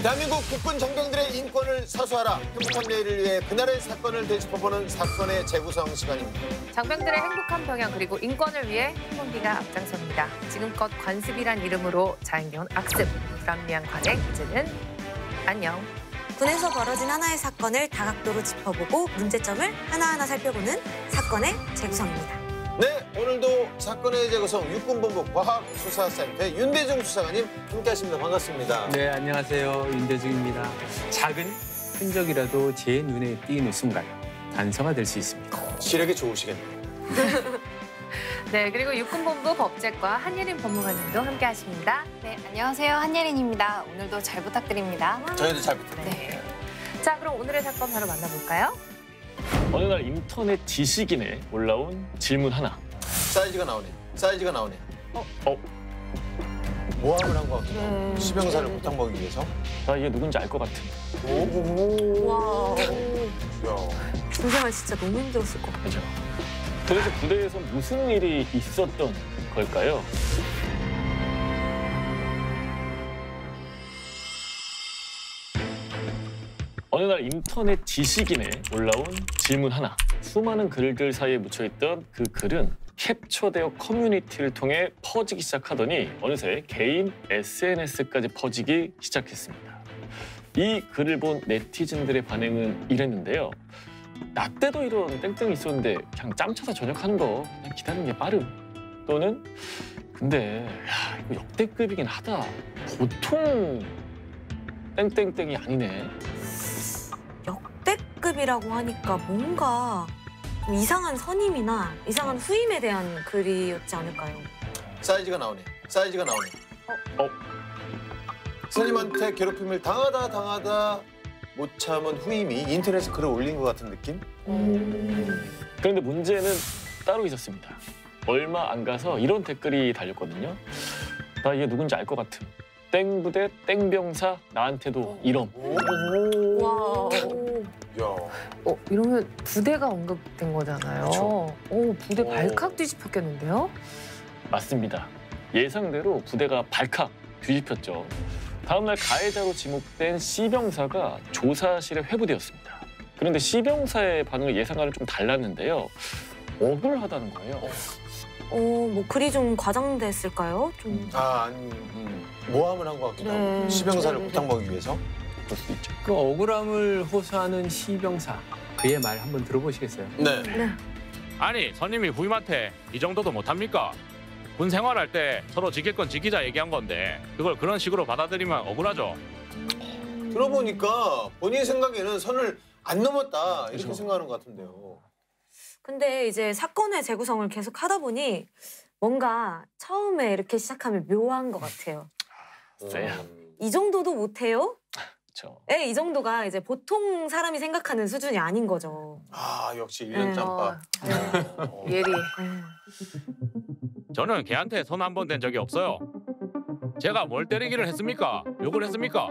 대한민국 국군 장병들의 인권을 사수하라. 행복한 내일을 위해 그날의 사건을 되짚어보는 사건의 재구성 시간입니다. 장병들의 행복한 병영 그리고 인권을 위해 행복기가 앞장섭니다. 지금껏 관습이란 이름으로 자행해온 악습, 불합리한 관행, 이제는 안녕. 군에서 벌어진 하나의 사건을 다각도로 짚어보고 문제점을 하나하나 살펴보는 사건의 재구성입니다. 네, 오늘도 사건의 재구성 육군본부 과학수사센터의 윤대중 수사관님 함께하십니다. 반갑습니다. 네, 안녕하세요. 윤대중입니다. 작은 흔적이라도 제 눈에 띄는 순간 단서가 될 수 있습니다. 시력이 좋으시겠네요. 네, 그리고 육군본부 법제과 한예린 법무관님도 함께하십니다. 네, 안녕하세요. 한예린입니다. 오늘도 잘 부탁드립니다. 저희도 잘 부탁드립니다. 네. 자, 그럼 오늘의 사건 바로 만나볼까요? 어느 날 인터넷 지식인에 올라온 질문 하나. 사이즈가 나오네. 모함을 한 것 같기도 하고. 시병사를 못한 먹이기 위해서. 나 이게 누군지 알 것 같은. 와, 야. 군생활 진짜 너무 힘들었을 것 같아요. 그죠? 도대체 부대에서 무슨 일이 있었던 걸까요? 어느 날 인터넷 지식인에 올라온 질문 하나. 수많은 글들 사이에 묻혀있던 그 글은 캡처되어 커뮤니티를 통해 퍼지기 시작하더니 어느새 개인 SNS까지 퍼지기 시작했습니다. 이 글을 본 네티즌들의 반응은 이랬는데요. 나 때도 이런 땡땡이 있었는데 그냥 짬쳐서 전역하는 거 그냥 기다리는 게 빠름. 또는 근데 야, 이거 역대급이긴 하다. 보통 땡땡땡이 아니네. 역대급이라고 하니까 뭔가 좀 이상한 선임이나 이상한 후임에 대한 글이었지 않을까요? 사이즈가 나오네. 선임한테 괴롭힘을 당하다 못 참은 후임이 인터넷에 글을 올린 것 같은 느낌? 그런데 문제는 따로 있었습니다. 얼마 안 가서 이런 댓글이 달렸거든요. 나 이게 누군지 알 것 같음. 땡부대 땡병사 나한테도 이럼. 와. 야. 이러면 부대가 언급된 거잖아요. 그쵸. 부대 발칵 뒤집혔겠는데요? 맞습니다. 예상대로 부대가 발칵 뒤집혔죠. 다음 날 가해자로 지목된 C병사가 조사실에 회부되었습니다. 그런데 C병사의 반응을 예상과는 좀 달랐는데요. 억울하다는 거예요. 뭐 글이 좀 과장됐을까요? 좀. 아니, 모함을 한 것 같기도 하고. 시병사를 못한 먹이기 위해서. 그럴 수도 있죠. 그 억울함을 호소하는 시병사, 그의 말 한번 들어보시겠어요? 네. 아니, 선임이 후임한테 이 정도도 못합니까? 군 생활할 때 서로 지킬 건 지키자 얘기한 건데 그걸 그런 식으로 받아들이면 억울하죠. 들어보니까 본인 생각에는 선을 안 넘었다 이렇게 그렇죠. 생각하는 것 같은데요. 근데 이제 사건의 재구성을 계속 하다 보니 뭔가 처음에 이렇게 시작하면 묘한 것 같아요. 이 정도도 못해요? 그렇죠. 네, 이 정도가 이제 보통 사람이 생각하는 수준이 아닌 거죠. 아, 역시 1년 짬밥. 예리. 저는 걔한테 손 한 번 댄 적이 없어요. 제가 뭘 때리기를 했습니까? 욕을 했습니까?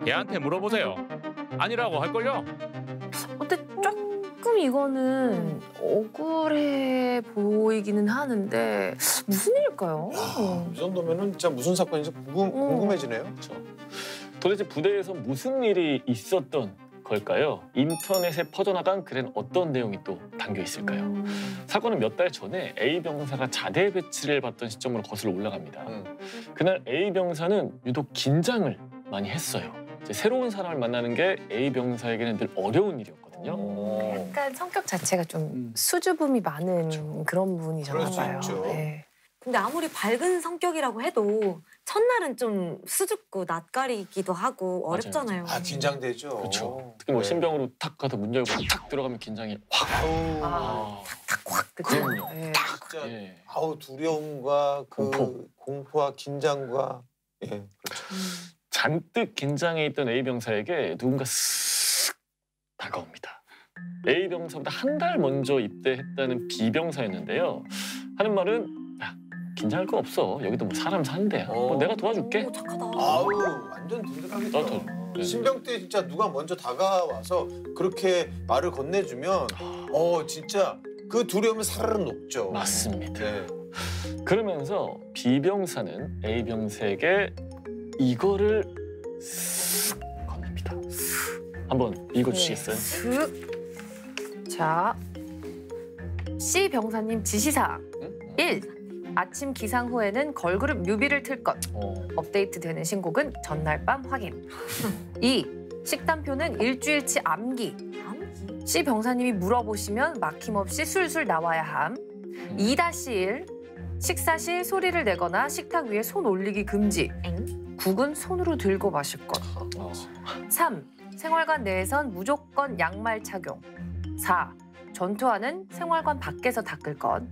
걔한테 물어보세요. 아니라고 할걸요? 근데 조금 이거는 억울해 보이기는 하는데 무슨 일일까요? 이 정도면은 진짜 무슨 사건인지 궁금해지네요. 그렇죠. 도대체 부대에서 무슨 일이 있었던 걸까요? 인터넷에 퍼져나간 글엔 어떤 내용이 또 담겨 있을까요? 사건은 몇 달 전에 A 병사가 자대 배치를 받던 시점으로 거슬러 올라갑니다. 그날 A 병사는 유독 긴장을 많이 했어요. 이제 새로운 사람을 만나는 게 A 병사에게는 늘 어려운 일이었거든요. 약간 성격 자체가 좀 수줍음이 많은 그런 분이잖아요. 그럴 수 있죠. 네. 근데 아무리 밝은 성격이라고 해도 첫날은 좀 수줍고 낯가리기도 하고 어렵잖아요. 아, 긴장되죠. 그렇죠. 특히 뭐 신병으로 탁 가서 문 열고 탁 들어가면 긴장이 확. 탁탁 그럼요. 네. 진짜 예. 아우 두려움과 그 공포와 긴장과 그렇죠. 잔뜩 긴장해 있던 A 병사에게 누군가 쓱 다가옵니다. A 병사보다 한 달 먼저 입대했다는 B 병사였는데요. 하는 말은 야, 긴장할 거 없어. 여기도 뭐 사람 사는 데야. 뭐 내가 도와줄게. 오, 착하다. 아우 완전 든든하겠다. 신병 때 진짜 누가 먼저 다가와서 그렇게 말을 건네주면 진짜 그 두려움은 사르르 녹죠. 맞습니다. 네. 그러면서 B 병사는 A 병사에게 이거를 쓱 건넵니다. 한번 읽어주시겠어요? 슥. 자, C 병사님 지시사항. 1. 아침 기상 후에는 걸그룹 뮤비를 틀 것. 업데이트되는 신곡은 전날 밤 확인. 2. 식단표는 일주일치 암기. C 병사님이 물어보시면 막힘없이 술술 나와야 함. 2-1. 식사 시 소리를 내거나 식탁 위에 손 올리기 금지. 국은 손으로 들고 마실 것. 3. 생활관 내에선 무조건 양말 착용. 4. 전투화는 생활관 밖에서 닦을 것.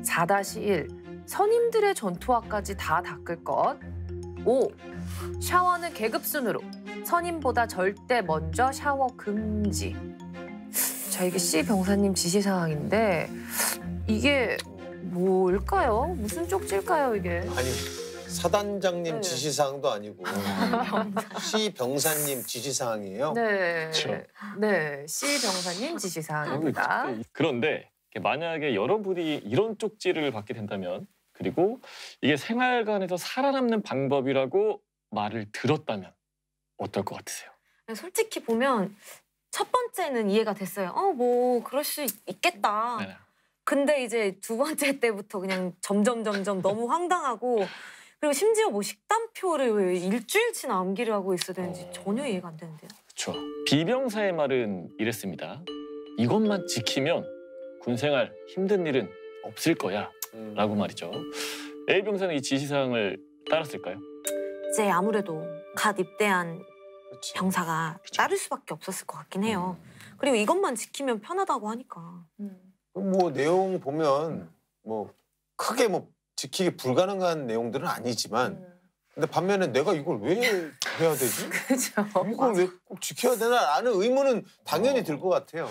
4-1. 선임들의 전투화까지 다 닦을 것. 5. 샤워는 계급순으로. 선임보다 절대 먼저 샤워 금지. 자, 이게 C 병사님 지시사항인데 이게 뭘까요? 무슨 쪽지일까요, 이게? 아니 사단장님 네. 지시사항도 아니고 C 병사님 지시사항이에요. 네. 그렇죠. 네, C 병사님 지시사항입니다. 그런데 만약에 여러분이 이런 쪽지를 받게 된다면 그리고 이게 생활관에서 살아남는 방법이라고 말을 들었다면 어떨 것 같으세요? 솔직히 보면 첫 번째는 이해가 됐어요. 뭐 그럴 수 있겠다. 네. 근데 이제 두 번째 때부터 그냥 점점 너무 황당하고 그리고 심지어 뭐 식단표를 왜 일주일치나 암기를 하고 있어야 되는지 전혀 이해가 안 되는데요. 그렇죠. 비병사의 말은 이랬습니다. 이것만 지키면 군생활 힘든 일은 없을 거야 라고 말이죠. A 병사는 이 지시사항을 따랐을까요? 이제 아무래도 갓 입대한 그렇지. 병사가 따를 수밖에 없었을 것 같긴 해요. 그리고 이것만 지키면 편하다고 하니까. 뭐 내용 보면 뭐 크게 뭐 지키기 불가능한 내용들은 아니지만 근데 반면에 내가 이걸 왜 해야 되지? 그렇죠. 이걸 왜 꼭 지켜야 되나라는 의문은 당연히 들 것 같아요.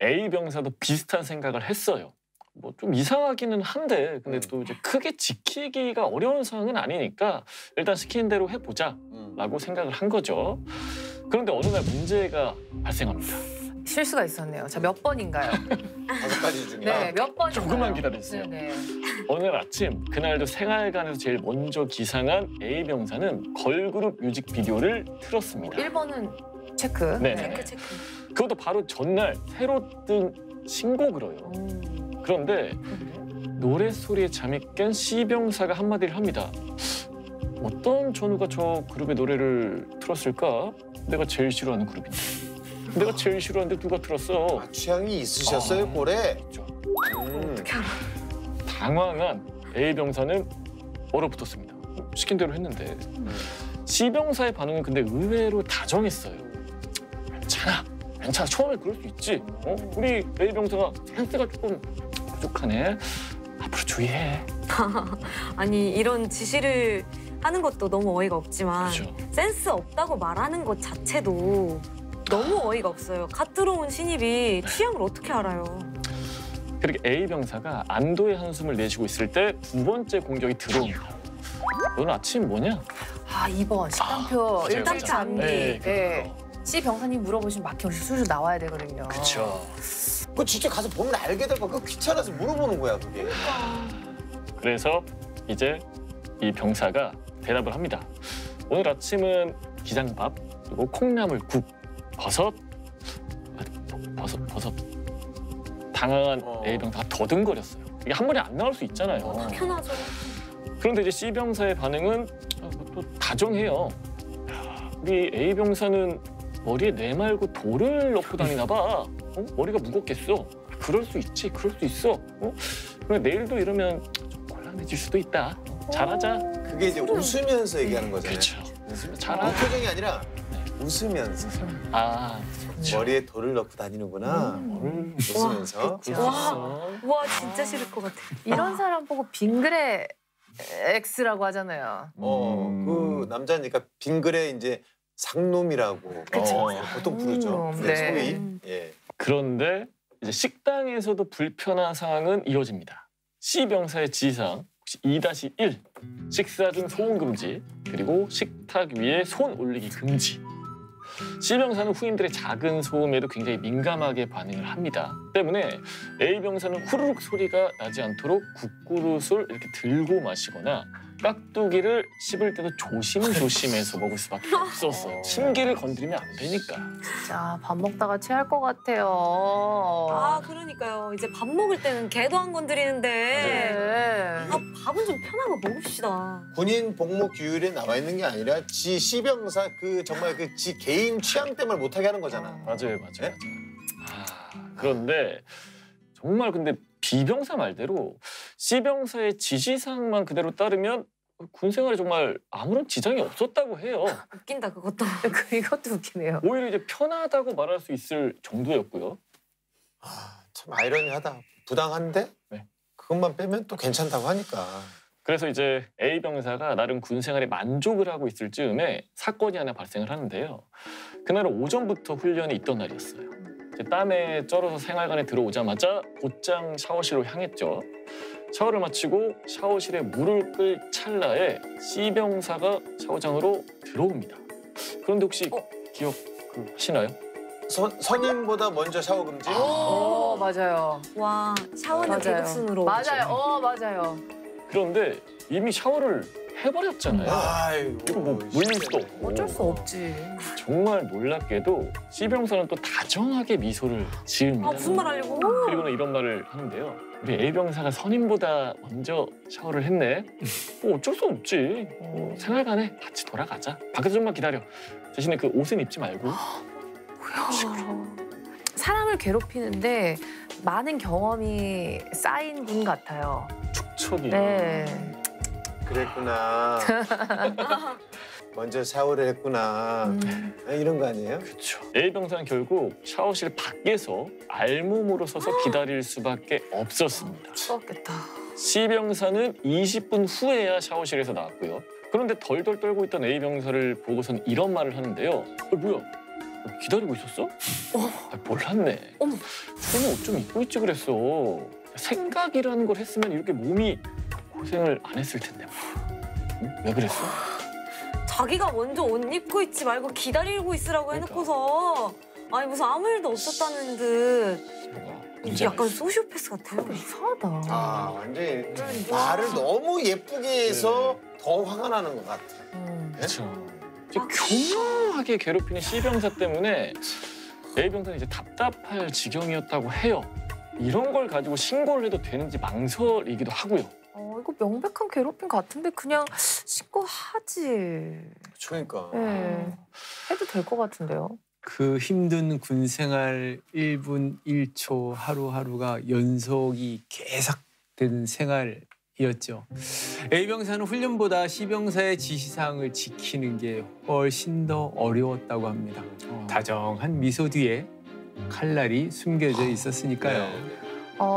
A 병사도 비슷한 생각을 했어요. 뭐 좀 이상하기는 한데 근데 또 이제 크게 지키기가 어려운 상황은 아니니까 일단 시키는 대로 해보자라고 생각을 한 거죠. 그런데 어느 날 문제가 발생합니다. 실수가 있었네요. 자, 몇 번인가요? 5가지 중에 네, 몇 번? 조금만 기다려주세요. 네. 어느 날 아침 그날도 생활관에서 제일 먼저 기상한 A 병사는 걸그룹 뮤직비디오를 틀었습니다. 1번은 체크. 네. 체크. 그것도 바로 전날 새로 뜬 신곡으로요. 그런데 노랫소리에 잠이 깬 C 병사가 한마디를 합니다. 어떤 전우가 저 그룹의 노래를 틀었을까? 내가 제일 싫어하는 그룹인데. 내가 제일 싫어하는데 누가 틀었어? 취향이 있으셨어요, 꼴에? 그렇죠. 어떻게 알아? 당황한 A 병사는 얼어붙었습니다. 시킨 대로 했는데 C 병사의 반응은 근데 의외로 다정했어요. 괜찮아. 처음에 그럴 수 있지. 우리 A 병사가 센스가 조금 부족하네. 앞으로 주의해. 아니 이런 지시를 하는 것도 너무 어이가 없지만 그렇죠. 센스 없다고 말하는 것 자체도 너무 어이가 없어요. 갓 들어온 신입이 취향을 어떻게 알아요? 그렇게 A 병사가 안도의 한숨을 내쉬고 있을 때 두 번째 공격이 들어옵니다. 너는 아침 뭐냐? 아, 2번 식단표 맞아요, 일단 맞아요. 잡기. 네, 네. C 병사님 물어보시면 막힘없이 술술 나와야 되거든요. 그렇죠. 그거 진짜 가서 보면 알게 될 거야. 그거 귀찮아서 물어보는 거야, 그게. 그래서 이제 이 병사가 대답을 합니다. 오늘 아침은 기장밥, 그리고 콩나물국, 버섯. 당황한 A 병사가 더듬거렸어요. 이게 한 번에 안 나올 수 있잖아요. 당연하죠. 그런데 이제 C 병사의 반응은 또 다정해요. 야, 우리 A 병사는 머리에 뇌 말고 돌을 넣고 다니나 봐. 머리가 무겁겠어. 그럴 수 있지, 그럴 수 있어. 근데 내일도 이러면 좀 곤란해질 수도 있다. 잘하자. 그게 이제 웃으면서 얘기하는 거잖아요. 그렇죠. 웃으면서. 잘하자. 표정이 아니라 웃으면서. 아, 머리에 돌을 넣고 다니는구나. 웃으면서. 와 진짜 싫을 것 같아. 이런 사람 보고 빙그레 X라고 하잖아요. 그 남자니까 빙글에 이제 상놈이라고 보통 부르죠. 네. 소위. 예. 그런데 이제 식당에서도 불편한 상황은 이어집니다. C 병사의 지시사항 2-1 식사 중 소음 금지, 그리고 식탁 위에 손 올리기 금지. C 병사는 후임들의 작은 소음에도 굉장히 민감하게 반응을 합니다. 때문에 A 병사는 후루룩 소리가 나지 않도록 국그릇을 이렇게 들고 마시거나 깍두기를 씹을 때도 조심조심해서 먹을 수밖에 없었어요. 심기를 건드리면 안 되니까. 자, 밥 먹다가 체할 것 같아요. 아 그러니까요. 이제 밥 먹을 때는 개도 안 건드리는데 네. 아, 밥은 좀 편한 거 먹읍시다. 군인 복무 규율에 나와 있는 게 아니라 지 C병사 그 정말 그 지 개인 취향 때문에 못하게 하는 거잖아. 맞아요. 네? 그런데 정말 근데 B병사 말대로 C병사의 지시사항만 그대로 따르면 군 생활에 정말 아무런 지장이 없었다고 해요. 웃긴다 그것도. 이것도 웃기네요. 오히려 이제 편하다고 말할 수 있을 정도였고요. 참 아이러니하다. 부당한데 네. 그것만 빼면 또 괜찮다고 하니까. 그래서 이제 A 병사가 나름 군 생활에 만족을 하고 있을 즈음에 사건이 하나 발생을 하는데요. 그날은 오전부터 훈련이 있던 날이었어요. 이제 땀에 쩔어서 생활관에 들어오자마자 곧장 샤워실로 향했죠. 샤워를 마치고 샤워실에 물을 끌 찰나에 C 병사가 샤워장으로 들어옵니다. 그런데 혹시 기억 하시나요? 선임보다 먼저 샤워 금지? 맞아요. 와 샤워는 맞아요. 대국순으로. 맞아요. 맞아요. 그런데 이미 샤워를 해버렸잖아요. 아이고. 그리고 뭐 물릴 수도 없고. 어쩔 수 없지. 정말 놀랍게도 C 병사는 또 다정하게 미소를 지읍니다. 아 무슨 말 하려고? 그리고는 이런 말을 하는데요. 우리 A 병사가 선임보다 먼저 샤워를 했네. 뭐 어쩔 수 없지. 생활관에 같이 돌아가자. 밖에서 좀만 기다려. 대신에 그 옷은 입지 말고. 사람을 괴롭히는데 많은 경험이 쌓인 분 같아요. 축척이. 네. 그랬구나. 먼저 샤워를 했구나. 이런 거 아니에요? 그렇죠. A 병사는 결국 샤워실 밖에서 알몸으로 서서 기다릴 수밖에 없었습니다. 추웠겠다. C 병사는 20분 후에야 샤워실에서 나왔고요. 그런데 덜덜 떨고 있던 A 병사를 보고선 이런 말을 하는데요. 뭐야? 기다리고 있었어? 몰랐네. 너는 옷 좀 입고 있지 그랬어. 생각이라는 걸 했으면 이렇게 몸이 고생을 안 했을 텐데. 응? 왜 그랬어? 자기가 먼저 옷 입고 있지 말고 기다리고 있으라고 해놓고서 아니 무슨 아무 일도 없었다는 듯. 이게 약간 소시오패스 같아요. 이상하다. 아 완전히 말을 너무 예쁘게 해서 더 화가 나는 것 같아. 그렇죠. 교묘하게 괴롭히는 C 병사 때문에 A 병사는 이제 답답할 지경이었다고 해요. 이런 걸 가지고 신고를 해도 되는지 망설이기도 하고요. 이거 명백한 괴롭힘 같은데 그냥 신고하지. 그러니까. 네. 해도 될 것 같은데요. 그 힘든 군 생활 1분 1초 하루하루가 연속이 계속된 생활이었죠. A병사는 훈련보다 C병사의 지시사항을 지키는 게 훨씬 더 어려웠다고 합니다. 다정한 미소 뒤에 칼날이 숨겨져 있었으니까요.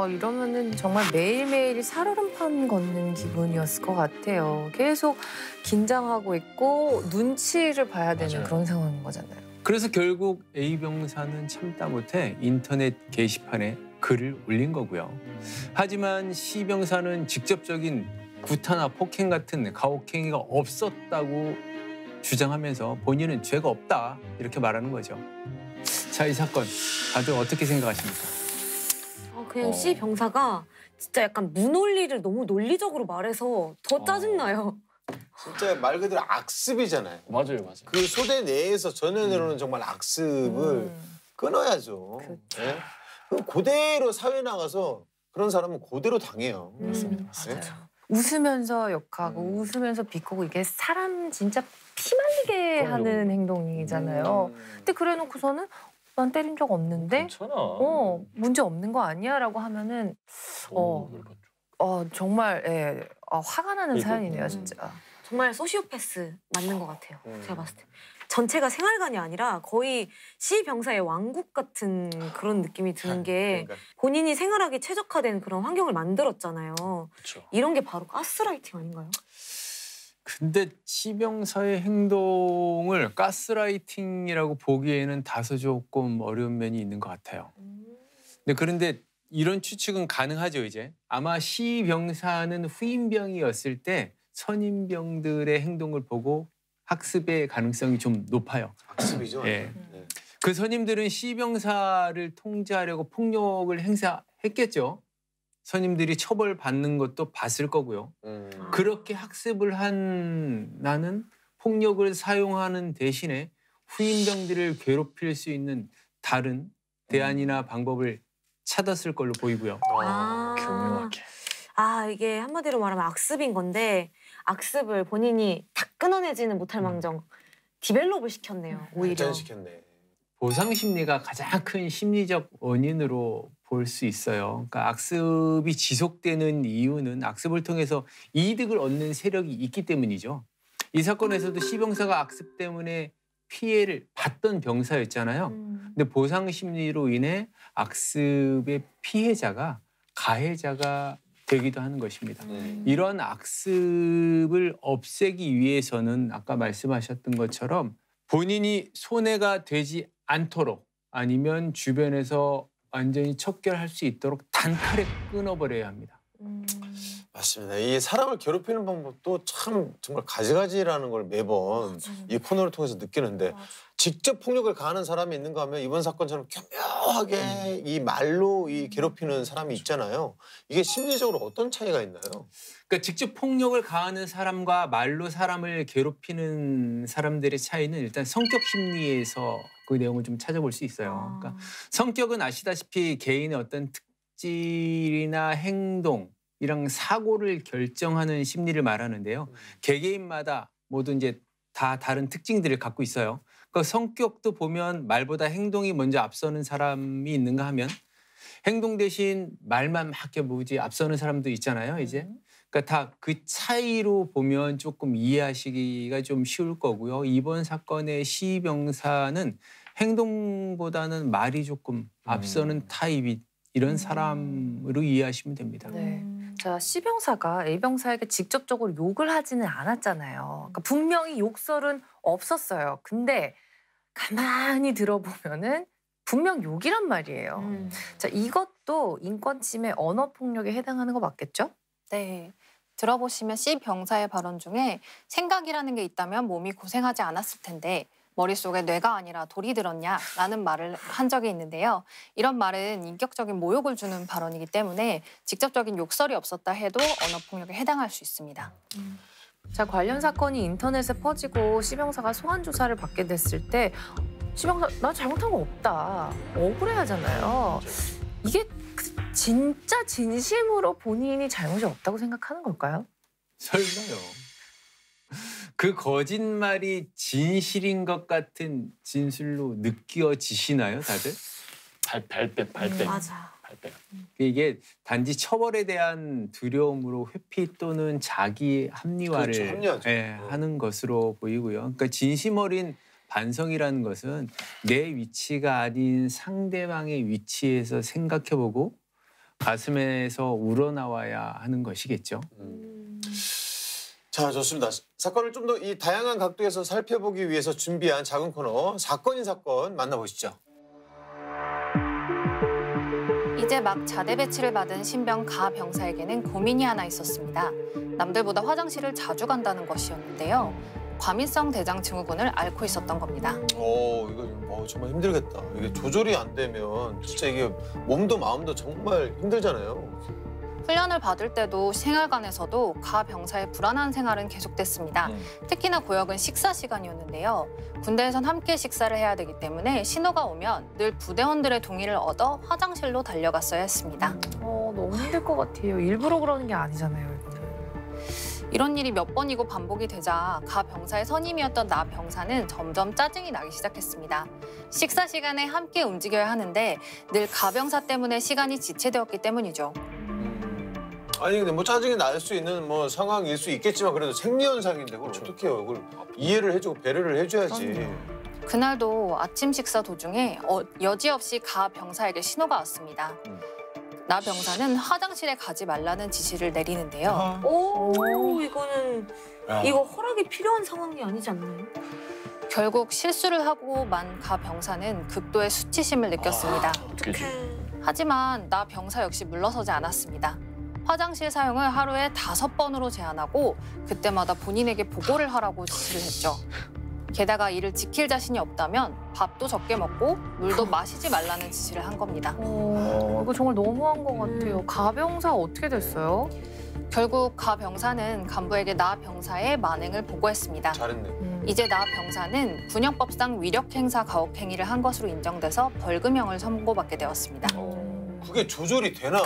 이러면은 정말 매일매일 살얼음판 걷는 기분이었을 것 같아요. 계속 긴장하고 있고 눈치를 봐야 되는 맞아요. 그런 상황인 거잖아요. 그래서 결국 A 병사는 참다 못해 인터넷 게시판에 글을 올린 거고요. 하지만 C 병사는 직접적인 구타나 폭행 같은 가혹행위가 없었다고 주장하면서 본인은 죄가 없다 이렇게 말하는 거죠. 자, 이 사건 다들 어떻게 생각하십니까? 그냥 C 병사가 진짜 약간 무논리를 너무 논리적으로 말해서 더 짜증나요. 진짜 말 그대로 악습이잖아요. 맞아요. 그 소대 내에서 전해내려는 정말 악습을 끊어야죠. 예? 그럼 그대로 사회 나가서 그런 사람은 그대로 당해요. 맞습니다. 예? 웃으면서 욕하고 웃으면서 비꼬고 이게 사람 진짜 피 말리게 하는 행동이잖아요. 근데 그래 놓고서는 난 때린 적 없는데 괜찮아. 문제 없는 거 아니야라고 하면은 정말 화가 나는 사연이네요, 진짜. 정말 소시오패스 맞는 것 같아요. 제가 봤을 때. 전체가 생활관이 아니라 거의 C 병사의 왕국 같은 그런 느낌이 드는 게 그러니까. 본인이 생활하기 최적화된 그런 환경을 만들었잖아요. 그렇죠. 이런 게 바로 가스라이팅 아닌가요? 근데 C 병사의 행동을 가스라이팅이라고 보기에는 다소 조금 어려운 면이 있는 것 같아요. 그런데 이런 추측은 가능하죠, 이제. 아마 C 병사는 후임병이었을 때 선임병들의 행동을 보고 학습의 가능성이 좀 높아요. 악습이죠. 예. 그 선임들은 C 병사를 통제하려고 폭력을 행사했겠죠. 선임들이 처벌받는 것도 봤을 거고요. 그렇게 학습을 한 나는 폭력을 사용하는 대신에 후임병들을 괴롭힐 수 있는 다른 대안이나 방법을 찾았을 걸로 보이고요. 교묘하게. 이게 한마디로 말하면 악습인 건데 악습을 본인이 다 끊어내지는 못할 망정 디벨롭을 시켰네요, 오히려. 발전시켰네. 보상 심리가 가장 큰 심리적 원인으로 볼 수 있어요. 그러니까 악습이 지속되는 이유는 악습을 통해서 이득을 얻는 세력이 있기 때문이죠. 이 사건에서도 C 병사가 악습 때문에 피해를 받던 병사였잖아요. 근데 보상 심리로 인해 악습의 피해자가 가해자가 되기도 하는 것입니다. 이런 악습을 없애기 위해서는 아까 말씀하셨던 것처럼 본인이 손해가 되지 않도록 아니면 주변에서 완전히 척결할 수 있도록 단칼에 끊어버려야 합니다. 맞습니다. 이 사람을 괴롭히는 방법도 참 정말 가지가지라는 걸 매번 이 코너를 통해서 느끼는데 직접 폭력을 가하는 사람이 있는가 하면 이번 사건처럼 교묘하게 이 말로 이 괴롭히는 사람이 있잖아요. 이게 심리적으로 어떤 차이가 있나요? 그러니까 직접 폭력을 가하는 사람과 말로 사람을 괴롭히는 사람들의 차이는 일단 성격 심리에서 그 내용을 좀 찾아볼 수 있어요. 그러니까 성격은 아시다시피 개인의 어떤 특질이나 행동 이랑 사고를 결정하는 심리를 말하는데요. 개개인마다 모두 이제 다 다른 특징들을 갖고 있어요. 그 성격도 보면 말보다 행동이 먼저 앞서는 사람이 있는가 하면 행동 대신 말만 막 해보지 앞서는 사람도 있잖아요, 이제. 그러니까 다 그 차이로 보면 조금 이해하시기가 좀 쉬울 거고요. 이번 사건의 C 병사는 행동보다는 말이 조금 앞서는 타입이 이런 사람으로 이해하시면 됩니다. 네. 자, C 병사가 A 병사에게 직접적으로 욕을 하지는 않았잖아요. 그러니까 분명히 욕설은 없었어요. 근데 가만히 들어보면은 분명 욕이란 말이에요. 자, 이것도 인권 침해, 언어 폭력에 해당하는 거 맞겠죠? 네. 들어보시면 C 병사의 발언 중에 생각이라는 게 있다면 몸이 고생하지 않았을 텐데 머릿속에 뇌가 아니라 돌이 들었냐라는 말을 한 적이 있는데요. 이런 말은 인격적인 모욕을 주는 발언이기 때문에 직접적인 욕설이 없었다 해도 언어폭력에 해당할 수 있습니다. 자, 관련 사건이 인터넷에 퍼지고 C 병사가 소환 조사를 받게 됐을 때 C 병사 나 잘못한 거 없다 억울해하잖아요. 이게 진짜 진심으로 본인이 잘못이 없다고 생각하는 걸까요? 설마요. 그 거짓말이 진실인 것 같은 진술로 느껴지시나요, 다들? 발뺌. 맞아. 이게 단지 처벌에 대한 두려움으로 회피 또는 자기 합리화를 그렇죠, 합리화죠. 하는 것으로 보이고요. 그러니까 진심 어린 반성이라는 것은 내 위치가 아닌 상대방의 위치에서 생각해보고 가슴에서 우러나와야 하는 것이겠죠. 자, 좋습니다. 사건을 좀 더 이 다양한 각도에서 살펴보기 위해서 준비한 작은 코너 사건인 사건 만나보시죠. 이제 막 자대 배치를 받은 신병 가 병사에게는 고민이 하나 있었습니다. 남들보다 화장실을 자주 간다는 것이었는데요. 과민성 대장 증후군을 앓고 있었던 겁니다. 이거 정말 힘들겠다. 이게 조절이 안 되면 진짜 이게 몸도 마음도 정말 힘들잖아요. 훈련을 받을 때도 생활관에서도 가 병사의 불안한 생활은 계속됐습니다. 특히나 고역은 식사 시간이었는데요. 군대에선 함께 식사를 해야 되기 때문에 신호가 오면 늘 부대원들의 동의를 얻어 화장실로 달려갔어야 했습니다. 너무 힘들 것 같아요. 일부러 그러는 게 아니잖아요, 이거는. 이런 일이 몇 번이고 반복이 되자 가 병사의 선임이었던 나 병사는 점점 짜증이 나기 시작했습니다. 식사 시간에 함께 움직여야 하는데 늘 가 병사 때문에 시간이 지체되었기 때문이죠. 아니 근데 뭐 짜증이 날 수 있는 뭐 상황일 수 있겠지만 그래도 생리현상인데 그걸 어떻게 해요? 그걸 이해를 해주고 배려를 해줘야지. 그날도 아침 식사 도중에 여지없이 가 병사에게 신호가 왔습니다. 나 병사는 화장실에 가지 말라는 지시를 내리는데요. 이거는 이거 허락이 필요한 상황이 아니지 않나요? 결국 실수를 하고 만 가 병사는 극도의 수치심을 느꼈습니다. 하지만 나 병사 역시 물러서지 않았습니다. 화장실 사용을 하루에 5번으로 제한하고 그때마다 본인에게 보고를 하라고 지시를 했죠. 게다가 이를 지킬 자신이 없다면 밥도 적게 먹고 물도 마시지 말라는 지시를 한 겁니다. 이거 정말 너무한 것 같아요. 가병사 어떻게 됐어요? 결국 가 병사는 간부에게 나 병사의 만행을 보고했습니다. 잘했네. 이제 나 병사는 군형법상 위력행사 가혹행위를 한 것으로 인정돼서 벌금형을 선고받게 되었습니다. 그게 조절이 되나?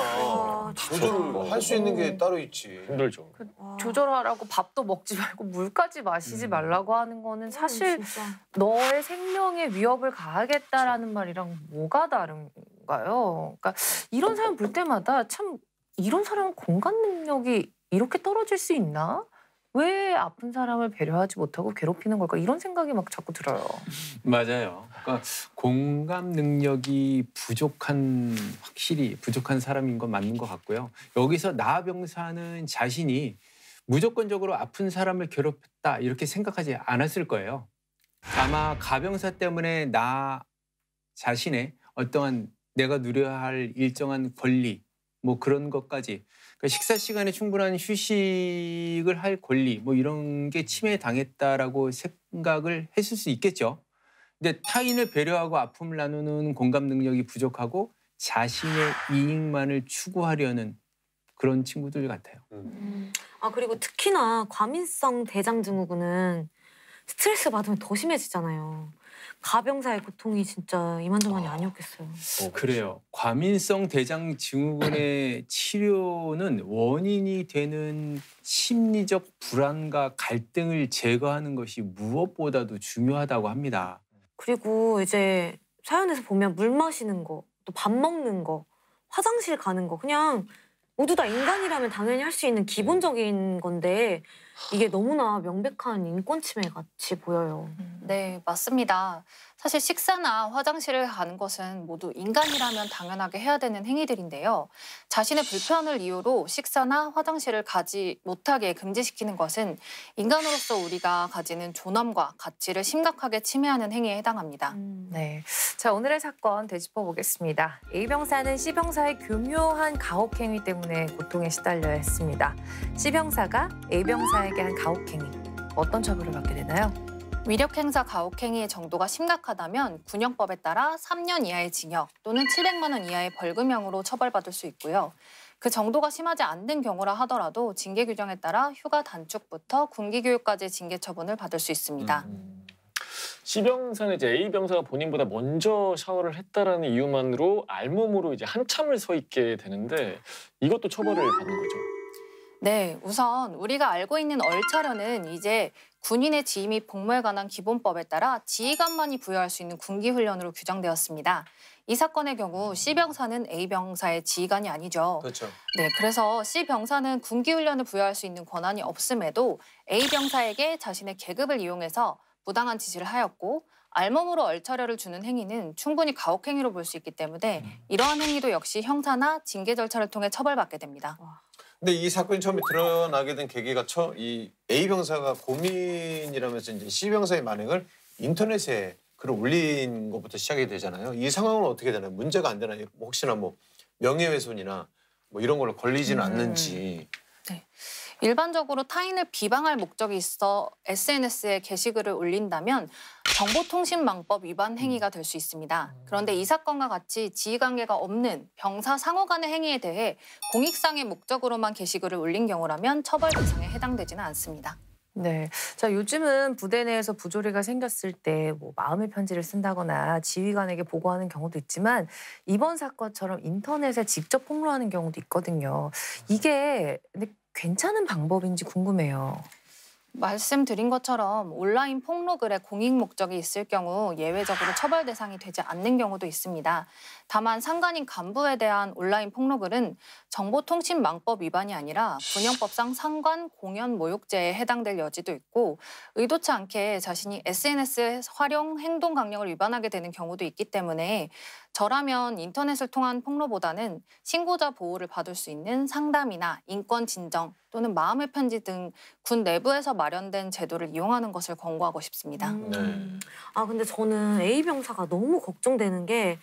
조절을 할 수 있는 게 따로 있지. 힘들죠. 조절하라고 밥도 먹지 말고 물까지 마시지 말라고 하는 거는 사실 진짜. 너의 생명에 위협을 가하겠다라는 말이랑 뭐가 다른가요? 그러니까 이런 사람 볼 때마다 참 이런 사람은 공감 능력이 이렇게 떨어질 수 있나? 왜 아픈 사람을 배려하지 못하고 괴롭히는 걸까? 이런 생각이 막 자꾸 들어요. 맞아요. 그러니까 공감 능력이 확실히 부족한 사람인 건 맞는 것 같고요. 여기서 나 병사는 자신이 무조건적으로 아픈 사람을 괴롭혔다 이렇게 생각하지 않았을 거예요. 아마 가병사 때문에 나 자신의 어떠한 내가 누려야 할 일정한 권리 뭐 그런 것까지 그러니까 식사 시간에 충분한 휴식을 할 권리 뭐 이런 게 침해당했다라고 생각을 했을 수 있겠죠. 근데 타인을 배려하고 아픔을 나누는 공감 능력이 부족하고 자신의 이익만을 추구하려는 그런 친구들 같아요. 그리고 특히나 과민성 대장 증후군은 스트레스 받으면 더 심해지잖아요. 가병사의 고통이 진짜 이만저만이 아니었겠어요. 그래요. 과민성 대장 증후군의 치료는 원인이 되는 심리적 불안과 갈등을 제거하는 것이 무엇보다도 중요하다고 합니다. 그리고 이제 사연에서 보면 물 마시는 거, 또 밥 먹는 거, 화장실 가는 거 그냥 모두 다 인간이라면 당연히 할 수 있는 기본적인 건데 이게 너무나 명백한 인권 침해 같이 보여요. 네, 맞습니다. 사실 식사나 화장실을 가는 것은 모두 인간이라면 당연하게 해야 되는 행위들인데요. 자신의 불편을 이유로 식사나 화장실을 가지 못하게 금지시키는 것은 인간으로서 우리가 가지는 존엄과 가치를 심각하게 침해하는 행위에 해당합니다. 네, 자 오늘의 사건 되짚어 보겠습니다. A 병사는 C 병사의 교묘한 가혹행위 때문에 고통에 시달려야 했습니다. C 병사가 A 병사에게 한 가혹행위 어떤 처벌을 받게 되나요? 위력행사 가혹행위의 정도가 심각하다면 군형법에 따라 3년 이하의 징역 또는 700만 원 이하의 벌금형으로 처벌받을 수 있고요. 그 정도가 심하지 않는 경우라 하더라도 징계 규정에 따라 휴가 단축부터 군기교육까지 징계 처분을 받을 수 있습니다. C 병사는 이제 A 병사가 본인보다 먼저 샤워를 했다라는 이유만으로 알몸으로 이제 한참을 서 있게 되는데 이것도 처벌을 받는 거죠. 네, 우선 우리가 알고 있는 얼차려는 이제 군인의 지휘 및 복무에 관한 기본법에 따라 지휘관만이 부여할 수 있는 군기훈련으로 규정되었습니다. 이 사건의 경우 C 병사는 A 병사의 지휘관이 아니죠. 그렇죠. 네, 그래서 C 병사는 군기훈련을 부여할 수 있는 권한이 없음에도 A 병사에게 자신의 계급을 이용해서 부당한 지시를 하였고 알몸으로 얼차려를 주는 행위는 충분히 가혹행위로 볼 수 있기 때문에 이러한 행위도 역시 형사나 징계 절차를 통해 처벌받게 됩니다. 근데 이 사건이 처음에 드러나게 된 계기가 이 A 병사가 고민이라면서 이제 C 병사의 만행을 인터넷에 글을 올린 것부터 시작이 되잖아요. 이 상황은 어떻게 되나요? 문제가 안 되나요? 혹시나 뭐 명예훼손이나 뭐 이런 걸로 걸리지는 않는지. 네. 일반적으로 타인을 비방할 목적이 있어 SNS에 게시글을 올린다면 정보통신망법 위반 행위가 될 수 있습니다. 그런데 이 사건과 같이 지휘관계가 없는 병사 상호 간의 행위에 대해 공익상의 목적으로만 게시글을 올린 경우라면 처벌 대상에 해당되지는 않습니다. 네. 자, 요즘은 부대 내에서 부조리가 생겼을 때 뭐 마음의 편지를 쓴다거나 지휘관에게 보고하는 경우도 있지만 이번 사건처럼 인터넷에 직접 폭로하는 경우도 있거든요. 이게 근데 괜찮은 방법인지 궁금해요. 말씀드린 것처럼 온라인 폭로글에 공익 목적이 있을 경우 예외적으로 처벌 대상이 되지 않는 경우도 있습니다. 다만 상관인 간부에 대한 온라인 폭로글은 정보통신망법 위반이 아니라 군형법상 상관 공연 모욕죄에 해당될 여지도 있고 의도치 않게 자신이 SNS 활용 행동 강령을 위반하게 되는 경우도 있기 때문에 저라면 인터넷을 통한 폭로보다는 신고자 보호를 받을 수 있는 상담이나 인권 진정 또는 마음의 편지 등 군 내부에서 마련된 제도를 이용하는 것을 권고하고 싶습니다. 아 근데 저는 A 병사가 너무 걱정되는 게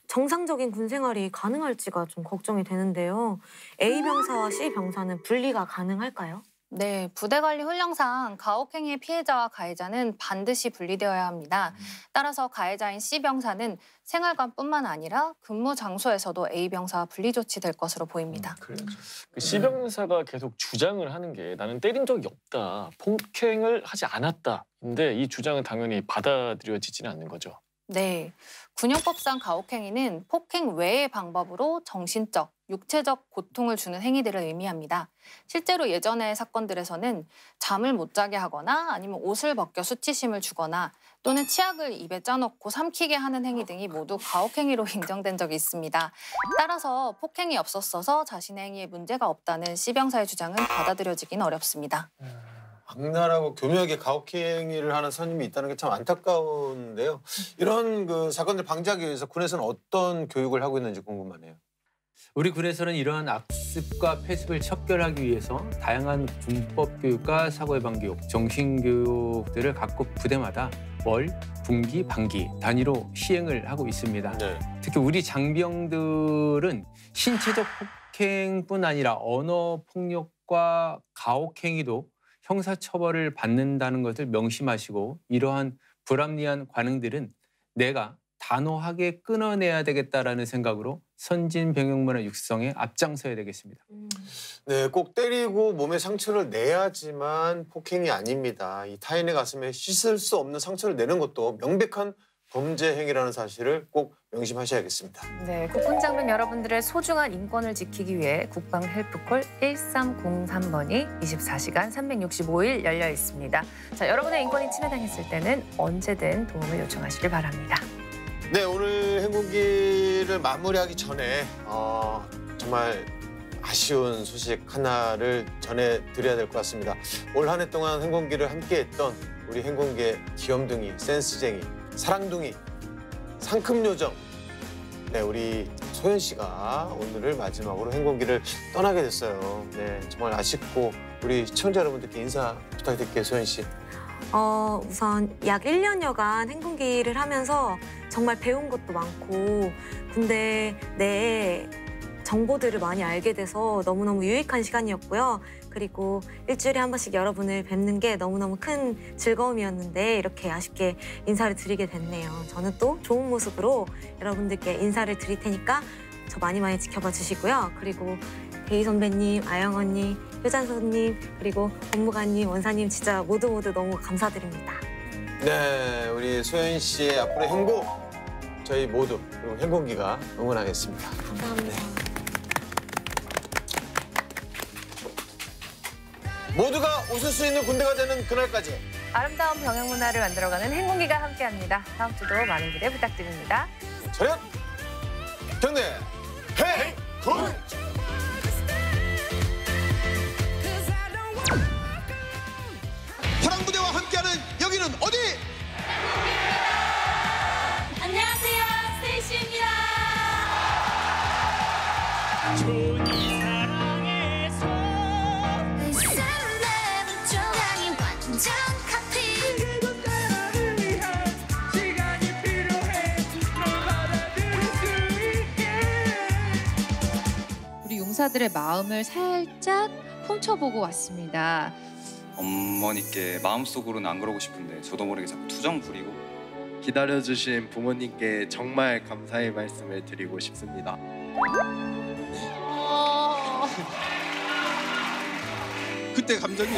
정상적인 군 생활이 가능할지가 좀 걱정이 되는데요. A 병사와 C 병사는 분리가 가능할까요? 네, 부대관리 훈령상 가혹행위의 피해자와 가해자는 반드시 분리되어야 합니다. 따라서 가해자인 C병사는 생활관뿐만 아니라 근무 장소에서도 A병사와 분리 조치될 것으로 보입니다. 그렇죠. 그 C병사가 계속 주장을 하는 게 나는 때린 적이 없다, 폭행을 하지 않았다. 근데 이 주장은 당연히 받아들여지지는 않는 거죠. 네, 군형법상 가혹행위는 폭행 외의 방법으로 정신적, 육체적 고통을 주는 행위들을 의미합니다. 실제로 예전의 사건들에서는 잠을 못 자게 하거나 아니면 옷을 벗겨 수치심을 주거나 또는 치약을 입에 짜놓고 삼키게 하는 행위 등이 모두 가혹행위로 인정된 적이 있습니다. 따라서 폭행이 없었어서 자신의 행위에 문제가 없다는 C병사의 주장은 받아들여지긴 어렵습니다. 악랄하고 교묘하게 가혹행위를 하는 선임이 있다는 게 참 안타까운데요. 이런 그 사건들 방지하기 위해서 군에서는 어떤 교육을 하고 있는지 궁금하네요. 우리 군에서는 이러한 악습과 폐습을 척결하기 위해서 다양한 군법 교육과 사고 예방 교육, 정신 교육들을 각국 부대마다 월, 분기, 반기 단위로 시행을 하고 있습니다. 네. 특히 우리 장병들은 신체적 폭행뿐 아니라 언어 폭력과 가혹행위도 형사처벌을 받는다는 것을 명심하시고 이러한 불합리한 관행들은 내가 단호하게 끊어내야 되겠다라는 생각으로 선진 병역문화 육성에 앞장서야 되겠습니다. 네, 꼭 때리고 몸에 상처를 내야지만 폭행이 아닙니다. 이 타인의 가슴에 씻을 수 없는 상처를 내는 것도 명백한 범죄 행위라는 사실을 꼭 명심하셔야겠습니다. 네, 국군장병 여러분들의 소중한 인권을 지키기 위해 국방 헬프콜 1303번이 24시간 365일 열려 있습니다. 자, 여러분의 인권이 침해당했을 때는 언제든 도움을 요청하시길 바랍니다. 네, 오늘 행군기를 마무리하기 전에 정말 아쉬운 소식 하나를 전해드려야 될 것 같습니다. 올 한 해 동안 행군기를 함께했던 우리 행군기의 귀염둥이, 센스쟁이, 사랑둥이, 상큼요정, 네, 우리 소연 씨가 오늘을 마지막으로 행군기를 떠나게 됐어요. 네, 정말 아쉽고 우리 시청자 여러분들께 인사 부탁드릴게요, 소연 씨. 우선 약 1년여간 행군기를 하면서 정말 배운 것도 많고 군대 내 정보들을 많이 알게 돼서 너무너무 유익한 시간이었고요. 그리고 일주일에 한 번씩 여러분을 뵙는 게 너무너무 큰 즐거움이었는데 이렇게 아쉽게 인사를 드리게 됐네요. 저는 또 좋은 모습으로 여러분들께 인사를 드릴 테니까 저 많이 지켜봐 주시고요. 그리고 대희 선배님, 아영 언니, 효잔 선생님, 그리고 법무관님, 원사님 진짜 모두 너무 감사드립니다. 네, 우리 소연 씨의 앞으로의 행복 저희 모두 그리고 행군기가 응원하겠습니다. 감사합니다. 네. 모두가 웃을 수 있는 군대가 되는 그날까지 아름다운 병역 문화를 만들어가는 행군기가 함께합니다. 다음 주도 많은 기대 부탁드립니다. 차렷! 경례! 행군! 화랑부대와 함께하는 여기는 어디? 우리 용사들의 마음을 살짝 훔쳐보고 왔습니다. 어머니께 마음속으로는 안 그러고 싶은데 저도 모르게 자꾸 투정 부리고 기다려주신 부모님께 정말 감사의 말씀을 드리고 싶습니다. 그때 감정이